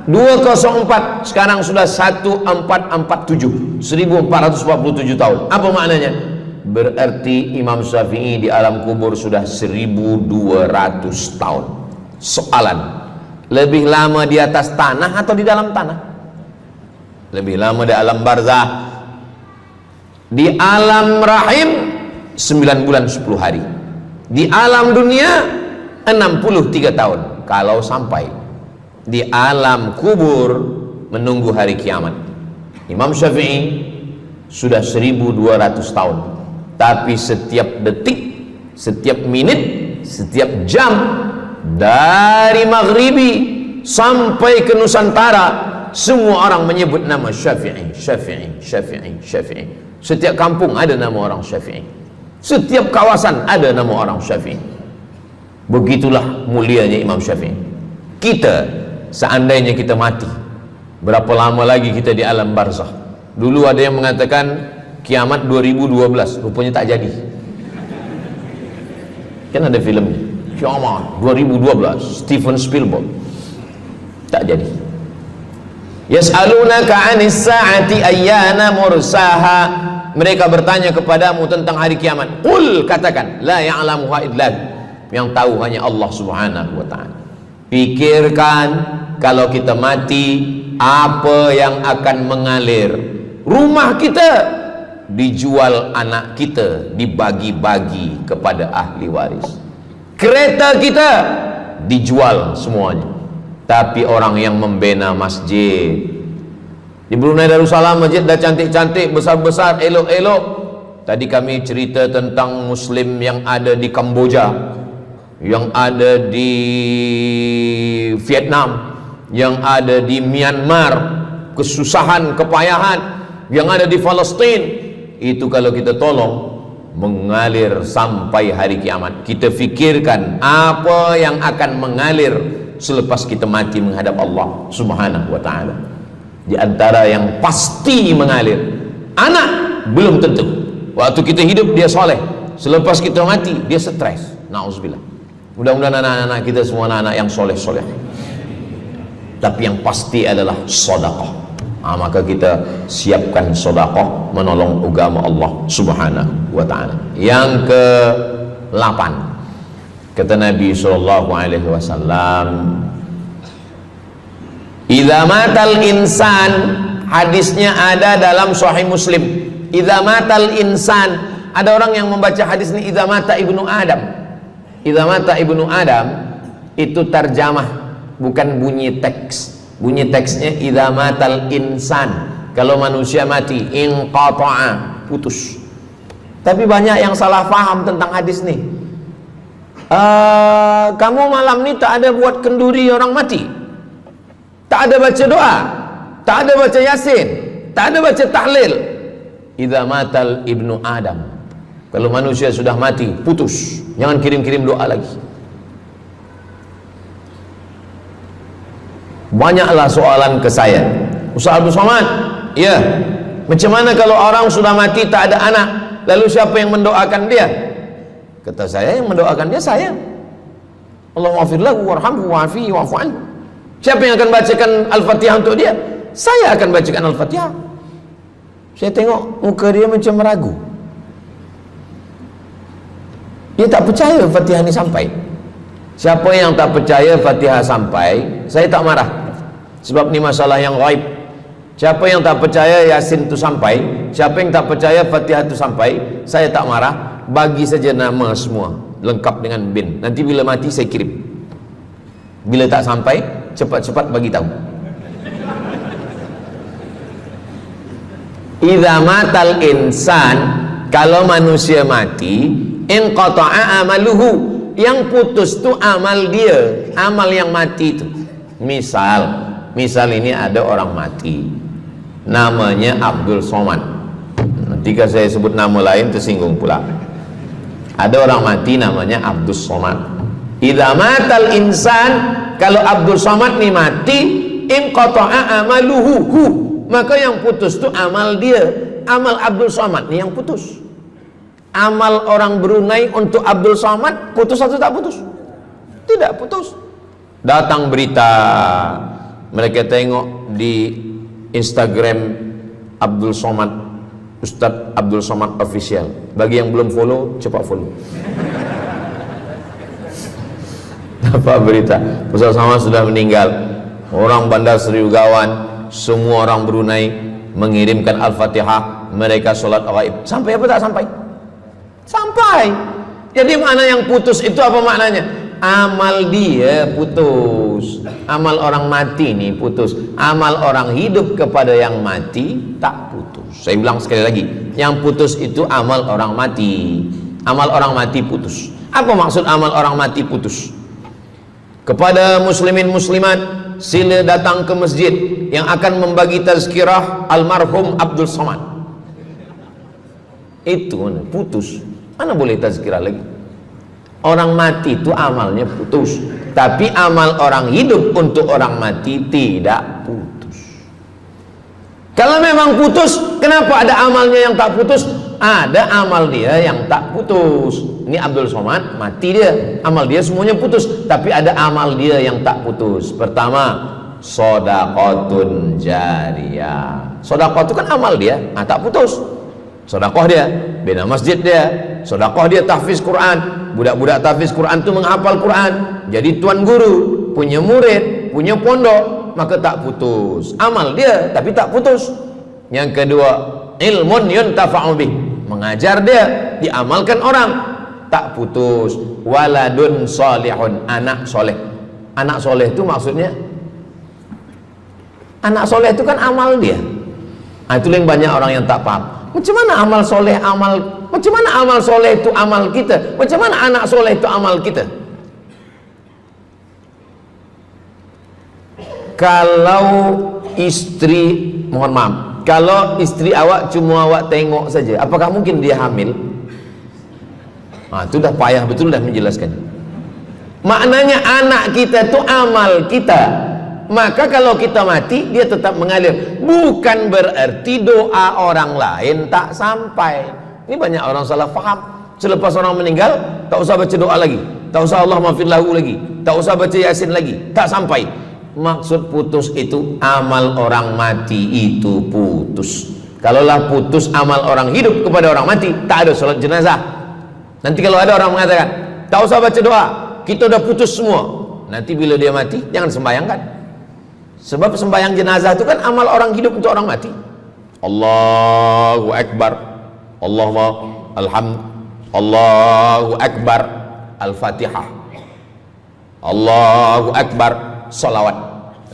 204, sekarang sudah 1447, 1447 tahun. Apa maknanya? Berarti Imam Syafi'i di alam kubur sudah 1200 tahun. Soalan, lebih lama di atas tanah atau di dalam tanah? Lebih lama di alam barzah. Di alam rahim 9 bulan 10 hari. Di alam dunia 63 tahun kalau sampai. Di alam kubur menunggu hari kiamat. Imam Syafi'i sudah 1200 tahun. Tapi setiap detik, setiap menit, setiap jam, dari maghribi sampai ke Nusantara, semua orang menyebut nama Syafi'i, Syafi'i, Syafi'i, Syafi'i. Setiap kampung ada nama orang Syafi'i, setiap kawasan ada nama orang Syafi'i. Begitulah mulianya Imam Syafi'i. Kita, seandainya kita mati, berapa lama lagi kita di alam barzah? Dulu ada yang mengatakan kiamat 2012, rupanya tak jadi. Kan ada filmnya, kiamat 2012, Steven Spielberg. Tak jadi. Yas'alunaka 'anis sa'ati ayyana mursaha. Mereka bertanya kepadamu tentang hari kiamat. Qul, katakan, la ya'lamuha illa, yang tahu hanya Allah Subhanahu wa ta'ala. Pikirkan, kalau kita mati, apa yang akan mengalir? Rumah kita dijual anak kita, dibagi-bagi kepada ahli waris. Kereta kita dijual semuanya. Tapi orang yang membina masjid di Brunei Darussalam, masjid dah cantik-cantik, besar-besar, elok-elok. Tadi kami cerita tentang Muslim yang ada di Kamboja, yang ada di Vietnam, yang ada di Myanmar, kesusahan, kepayahan, yang ada di Palestin. Itu kalau kita tolong, mengalir sampai hari kiamat. Kita fikirkan apa yang akan mengalir selepas kita mati menghadap Allah Subhanahu wa ta'ala. Di antara yang pasti mengalir, anak belum tentu. Waktu kita hidup dia soleh, selepas kita mati dia stres. Na'udzubillah. Mudah-mudahan anak-anak kita semua anak-anak yang soleh-soleh. Tapi yang pasti adalah sedekah. Maka kita siapkan sedekah menolong agama Allah Subhanahu wa ta'ala. Yang ke-8, kata Nabi sallallahu alaihi wasallam, idza matal insan, hadisnya ada dalam Sahih Muslim. Idza matal insan, ada orang yang membaca hadis ini idza mata ibnu Adam. Idza mata ibnu Adam itu terjemah, bukan bunyi teks. Bunyi teksnya idza matal insan, kalau manusia mati, inqata'a, putus. Tapi banyak yang salah faham tentang hadis nih. Kamu malam ini tak ada buat kenduri orang mati, tak ada baca doa, tak ada baca yasin, tak ada baca tahlil. Idza matal ibnu Adam, kalau manusia sudah mati, putus. Jangan kirim-kirim doa lagi. Banyaklah soalan ke saya, Ustaz Abdul Somad, ya, macam mana kalau orang sudah mati tak ada anak, lalu siapa yang mendoakan dia? Kata saya, yang mendoakan dia saya. Allahumma ighfir lahu warhamhu wa'afihi wa'fu anhu. Siapa yang akan bacakan Al-Fatihah untuk dia? Saya akan bacakan Al-Fatihah. Saya tengok muka dia macam ragu, dia tak percaya Fatihah ini sampai. Siapa yang tak percaya Fatihah sampai, saya tak marah, sebab ni masalah yang gaib. Siapa yang tak percaya Yasin itu sampai, siapa yang tak percaya Fatihah itu sampai, saya tak marah. Bagi saja nama semua lengkap dengan bin. Nanti bila mati saya kirim. Bila tak sampai, cepat-cepat bagi tahu. Idza matal insan, kalau manusia mati, inqata'a amaluhu, yang putus tu amal dia, amal yang mati itu. Misal ini ada orang mati, namanya Abdul Somad. Ketika saya sebut nama lain tersinggung pula. Ada orang mati namanya Abdul Somad. Idza matal insan, kalau Abdul Somad ni mati, inqata'a amaluhu, maka yang putus tu amal dia, amal Abdul Somad ni yang putus. Amal orang Brunei untuk Abdul Somad putus atau tak putus? Tidak putus. Datang berita, mereka tengok di Instagram Abdul Somad, Ustadz Abdul Somad Official. Bagi yang belum follow, cepat follow. Dapat berita Ustadz Somad sudah meninggal. Orang Bandar Seri Begawan, semua orang Brunei mengirimkan Al-Fatihah, mereka sholat gaib. Sampai apa tak sampai? Sampai. Jadi mana yang putus itu apa maknanya? Amal dia putus, amal orang mati ini putus, amal orang hidup kepada yang mati tak putus. Saya bilang sekali lagi, yang putus itu amal orang mati. Amal orang mati putus. Apa maksud amal orang mati putus? Kepada muslimin muslimat, sila datang ke masjid yang akan membagi tazkirah almarhum Abdul Somad. Itu mana putus, mana boleh tazkirah lagi. Orang mati itu amalnya putus, tapi amal orang hidup untuk orang mati tidak putus. Kalau memang putus, kenapa ada amalnya yang tak putus? Ada amal dia yang tak putus. Ini Abdul Somad mati dia, amal dia semuanya putus, tapi ada amal dia yang tak putus. Pertama, shadaqatun jariyah. Sedekah itu kan amal dia, tak putus. Sedekah dia bina masjid dia, sedekah dia tahfiz Quran. Budak-budak tahfiz Quran itu menghafal Quran, jadi tuan guru, punya murid, punya pondok, maka tak putus. Amal dia tapi tak putus. Yang kedua, ilmun yuntafa'u bih, mengajar dia, diamalkan orang, tak putus. Waladun solihun, anak soleh. Anak soleh itu maksudnya, anak soleh itu kan amal dia. Nah, itu yang banyak orang yang tak paham. Macam mana amal soleh, macam mana amal soleh itu amal kita? Macam mana anak soleh itu amal kita? Kalau istri, mohon maaf, kalau istri awak cuma awak tengok saja, apakah mungkin dia hamil? Nah, itu dah payah betul dah menjelaskan. Maknanya anak kita itu amal kita. Maka kalau kita mati, dia tetap mengalir. Bukan berarti doa orang lain tak sampai. Ini banyak orang salah faham. Selepas orang meninggal, tak usah baca doa lagi, tak usah Allah maafir lahu lagi, tak usah baca Yasin lagi, tak sampai. Maksud putus itu amal orang mati itu putus. Kalaulah putus amal orang hidup kepada orang mati, tak ada salat jenazah. Nanti kalau ada orang mengatakan tak usah baca doa, kita udah putus semua, nanti bila dia mati jangan sembayangkan. Sebab sembayang jenazah itu kan amal orang hidup untuk orang mati. Allahu Akbar, Allahumma alhamd, Allahu Akbar, Al-Fatihah, Allahu Akbar, salawat,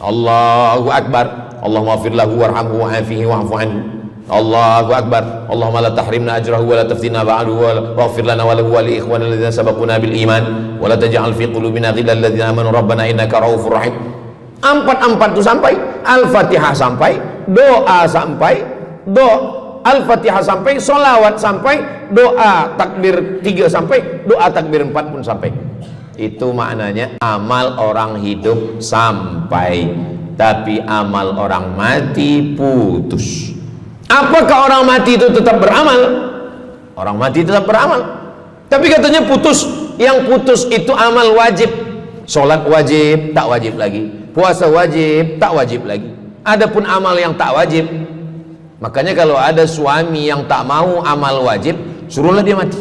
Allahu Akbar, Allahumma maghfir lahu warhamhu wa'afihi wa'fu anhu, Allahu Akbar, Allahumma la tahrimna ajrahu wa la taftina ba'dahu wa waghfir lana wa lahu wa li ikhwana alladhina sabaquna bil iman wa la taj'al fi qulubina ghillan lil ladzina amanu rabbana innaka ra'ufur rahim. Empat itu sampai, Al-Fatihah sampai, doa sampai, Al-Fatihah sampai, solawat sampai, doa takbir 3 sampai, doa takbir 4 pun sampai. Itu maknanya amal orang hidup sampai, tapi amal orang mati putus. Apakah orang mati itu tetap beramal? Orang mati tetap beramal, tapi katanya putus. Yang putus itu amal wajib. Sholat wajib, tak wajib lagi. Puasa wajib, tak wajib lagi. Adapun amal yang tak wajib, makanya kalau ada suami yang tak mau amal wajib, suruhlah dia mati.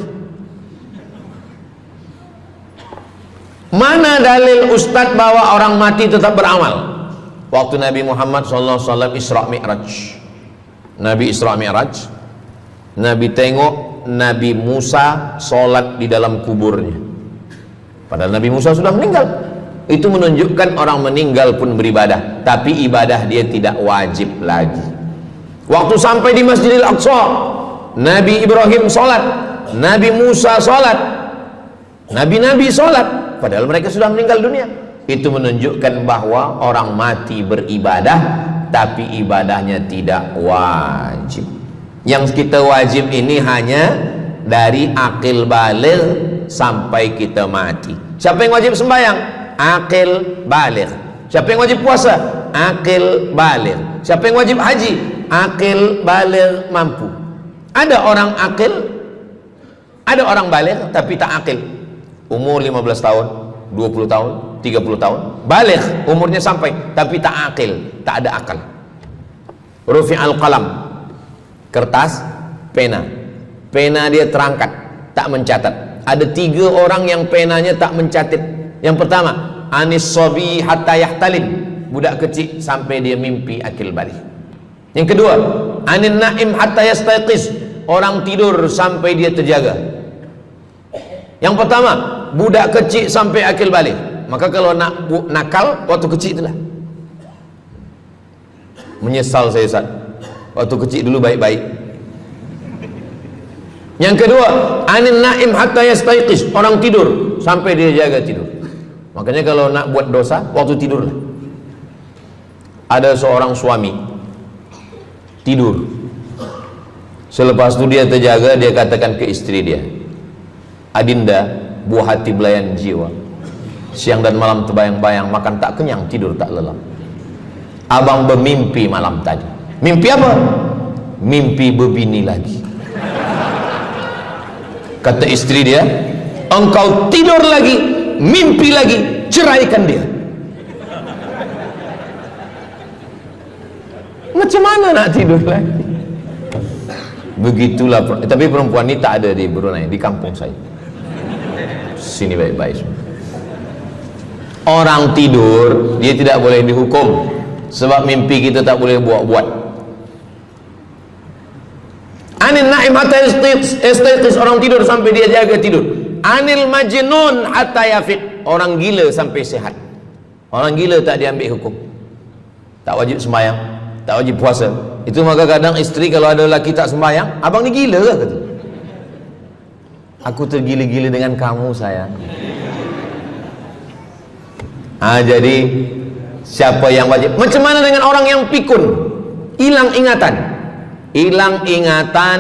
Mana dalil ustadz bahwa orang mati tetap beramal? Waktu Nabi Muhammad SAW Isra Mi'raj, Nabi Isra Mi'raj, Nabi tengok Nabi Musa sholat di dalam kuburnya, padahal Nabi Musa sudah meninggal. Itu menunjukkan orang meninggal pun beribadah, tapi ibadah dia tidak wajib lagi. Waktu sampai di Masjidil Aqsa, Nabi Ibrahim sholat, Nabi Musa sholat, Nabi-Nabi sholat, padahal mereka sudah meninggal dunia. Itu menunjukkan bahwa orang mati beribadah, tapi ibadahnya tidak wajib. Yang kita wajib ini hanya dari akil baligh sampai kita mati. Siapa yang wajib sembahyang? Akil baligh. Siapa yang wajib puasa? Akil baligh. Siapa yang wajib haji? Akil baligh mampu. Ada orang akil, ada orang baligh tapi tak akil. Umur 15 tahun, 20 tahun, 30 tahun, baligh, umurnya sampai, tapi tak akil, tak ada akal. Rufi'al qalam, kertas, pena. Pena dia terangkat, tak mencatat. Ada 3 orang yang penanya tak mencatat. Yang pertama, anis sobi hatta yahtalim, budak kecil sampai dia mimpi akil balik. Yang kedua, anin naim hatta yastayqiz, orang tidur sampai dia terjaga. Yang pertama, budak kecil sampai akil balik. Maka kalau nak nakal waktu kecil itulah. Menyesal saya Ustaz, waktu kecil dulu baik-baik. Yang kedua, anin naim hatta yastayqiz, orang tidur sampai dia jaga tidur. Makanya kalau nak buat dosa waktu tidur. Ada seorang suami tidur, selepas itu dia terjaga, dia katakan ke istri dia, Adinda, buah hati belayan jiwa, siang dan malam terbayang-bayang, makan tak kenyang, tidur tak lelap. Abang bermimpi malam tadi. Mimpi apa? Mimpi berbini lagi. Kata istri dia, engkau tidur lagi, mimpi lagi, ceraikan dia. Macam mana nak tidur lagi? Begitulah. Tapi perempuan ini tak ada di Brunei, di kampung saya. Sini baik-baik. Orang tidur dia tidak boleh dihukum, sebab mimpi kita tak boleh buat-buat. Anil naim hatta yastayqis, orang tidur sampai dia jaga tidur. Anil majnun hatta yafiq, orang gila sampai sehat. Orang gila tak diambil hukum, tak wajib sembahyang, tak wajib puasa. Itu maka kadang isteri kalau ada lelaki tak sembahyang, abang ni gila ke? Kata, aku tergila-gila dengan kamu sayang. Jadi siapa yang wajib? Macam mana dengan orang yang pikun, hilang ingatan? Hilang ingatan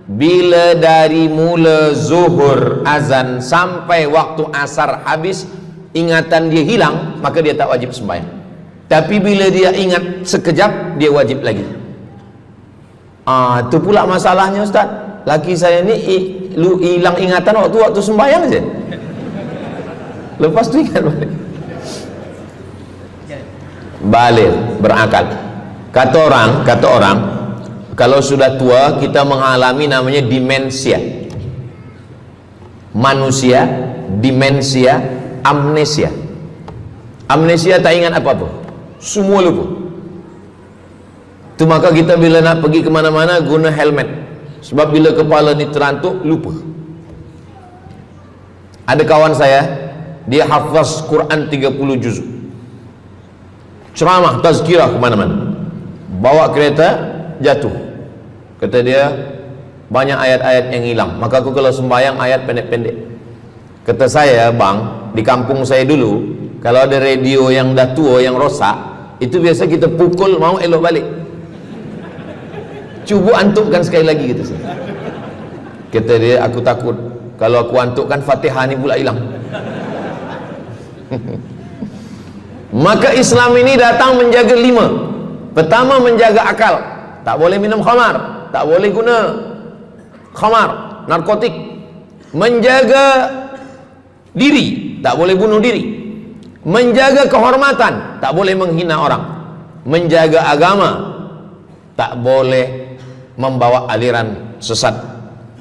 bila dari mula zuhur azan sampai waktu asar habis, ingatan dia hilang, maka dia tak wajib sembahyang. Tapi bila dia ingat sekejap, dia wajib lagi. Itu pula masalahnya Ustaz. Laki saya ni hilang ingatan waktu sembahyang je. Lepas tu ingat balik berakal. Kata orang kalau sudah tua kita mengalami namanya demensia. Manusia demensia, amnesia. Amnesia tak ingat apa-apa, semua lupa. Tu maka kita bila nak pergi ke mana-mana guna helmet, sebab bila kepala ni terantuk lupa. Ada kawan saya, dia hafaz Quran 30 juz, ceramah tazkirah ke mana-mana, bawa kereta jatuh. Kata dia banyak ayat-ayat yang hilang, maka aku kalau sembahyang ayat pendek-pendek. Kata saya, bang, di kampung saya dulu kalau ada radio yang dah tua yang rosak, itu biasa kita pukul mau elok balik. Cuba antukkan sekali lagi, kata saya. Kata dia, aku takut kalau aku antukkan Fatihah ni pula hilang. Maka Islam ini datang menjaga 5. Pertama, menjaga akal. Tak boleh minum khamar, tak boleh guna khamar, narkotik. Menjaga diri, tak boleh bunuh diri. Menjaga kehormatan, tak boleh menghina orang. Menjaga agama, tak boleh membawa aliran sesat,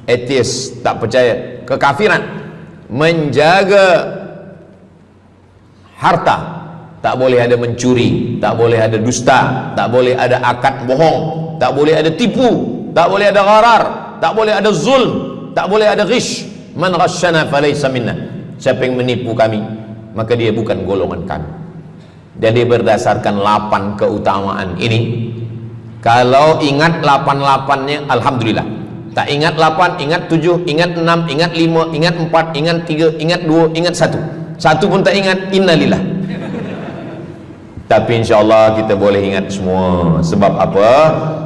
ateis, tak percaya, kekafiran. Menjaga harta, tak boleh ada mencuri, tak boleh ada dusta, tak boleh ada akad bohong, tak boleh ada tipu, tak boleh ada gharar, tak boleh ada zulm, tak boleh ada ghish. Man ghasyana falaysa minna, siapa yang menipu kami maka dia bukan golongan kami. Jadi berdasarkan 8 keutamaan ini, kalau ingat 8-8-nya alhamdulillah. Tak ingat 8, ingat 7, ingat 6, ingat 5, ingat 4, ingat 3, ingat 2, ingat 1. Satu pun tak ingat, innalillah. Tapi insyaAllah kita boleh ingat semua. Sebab apa?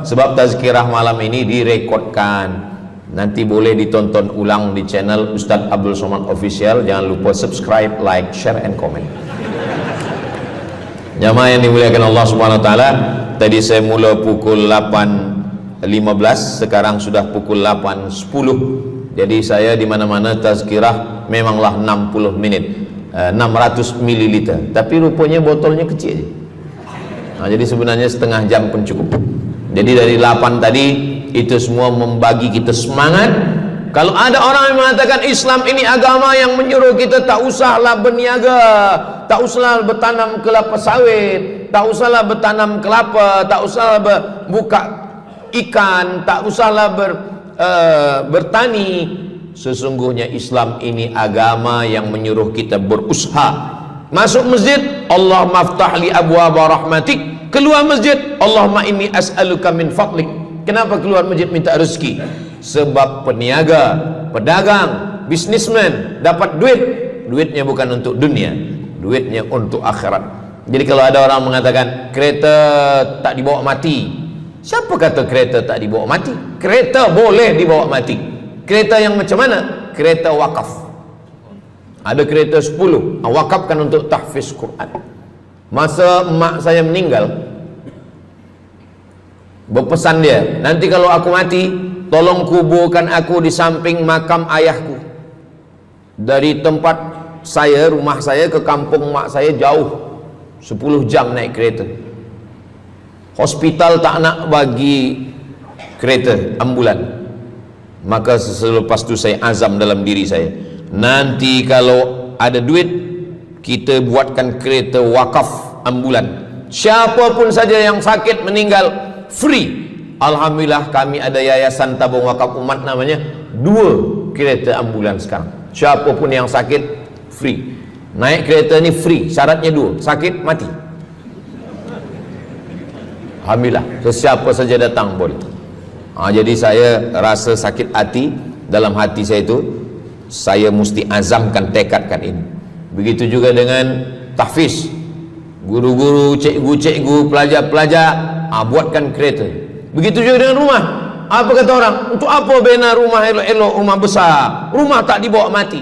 Sebab tazkirah malam ini direkodkan. Nanti boleh ditonton ulang di channel Ustaz Abdul Somad Official. Jangan lupa subscribe, like, share, and comment. Jamaah yang dimuliakan Allah Subhanahu Wa Taala, tadi saya mula pukul 8.15, sekarang sudah pukul 8.10. Jadi saya di mana-mana tazkirah memanglah 60 menit, 600 ml. Tapi rupanya botolnya kecil je. Jadi sebenarnya setengah jam pun cukup. Jadi dari 8 tadi itu semua membagi kita semangat. Kalau ada orang yang mengatakan Islam ini agama yang menyuruh kita tak usahlah berniaga, tak usahlah bertanam kelapa sawit, tak usahlah bertanam kelapa, tak usahlah buka ikan, tak usahlah bertani. Sesungguhnya Islam ini agama yang menyuruh kita berusaha. Masuk masjid, Allahumma aftah li abwaaba rahmatik. Keluar masjid, Allahumma inni as'aluka min fadlik. Kenapa keluar masjid minta rezeki? Sebab peniaga, pedagang, bisnismen dapat duit. Duitnya bukan untuk dunia, duitnya untuk akhirat. Jadi kalau ada orang mengatakan kereta tak dibawa mati, siapa kata kereta tak dibawa mati? Kereta boleh dibawa mati. Kereta yang macam mana? Kereta wakaf. Ada kereta 10, wakafkan untuk tahfiz Quran. Masa mak saya meninggal, berpesan dia, nanti kalau aku mati, tolong kuburkan aku di samping makam ayahku. Dari tempat saya, rumah saya ke kampung mak saya jauh, 10 jam naik kereta. Hospital tak nak bagi kereta ambulan. Maka selepas itu saya azam dalam diri saya, nanti kalau ada duit, kita buatkan kereta wakaf ambulan. Siapapun saja yang sakit meninggal, free, Alhamdulillah kami ada yayasan tabung wakaf umat namanya, 2 kereta ambulans sekarang. Siapa pun yang sakit free. Naik kereta ni free, syaratnya 2, sakit mati. Alhamdulillah, sesiapa saja datang boleh. Jadi saya rasa sakit hati, dalam hati saya itu saya mesti azamkan, tekadkan ini. Begitu juga dengan tahfiz, guru-guru, cikgu-cikgu, pelajar-pelajar, buatkan kereta. Begitu juga dengan rumah. Apa kata orang? Untuk apa bina rumah elok-elok, rumah besar, rumah tak dibawa mati?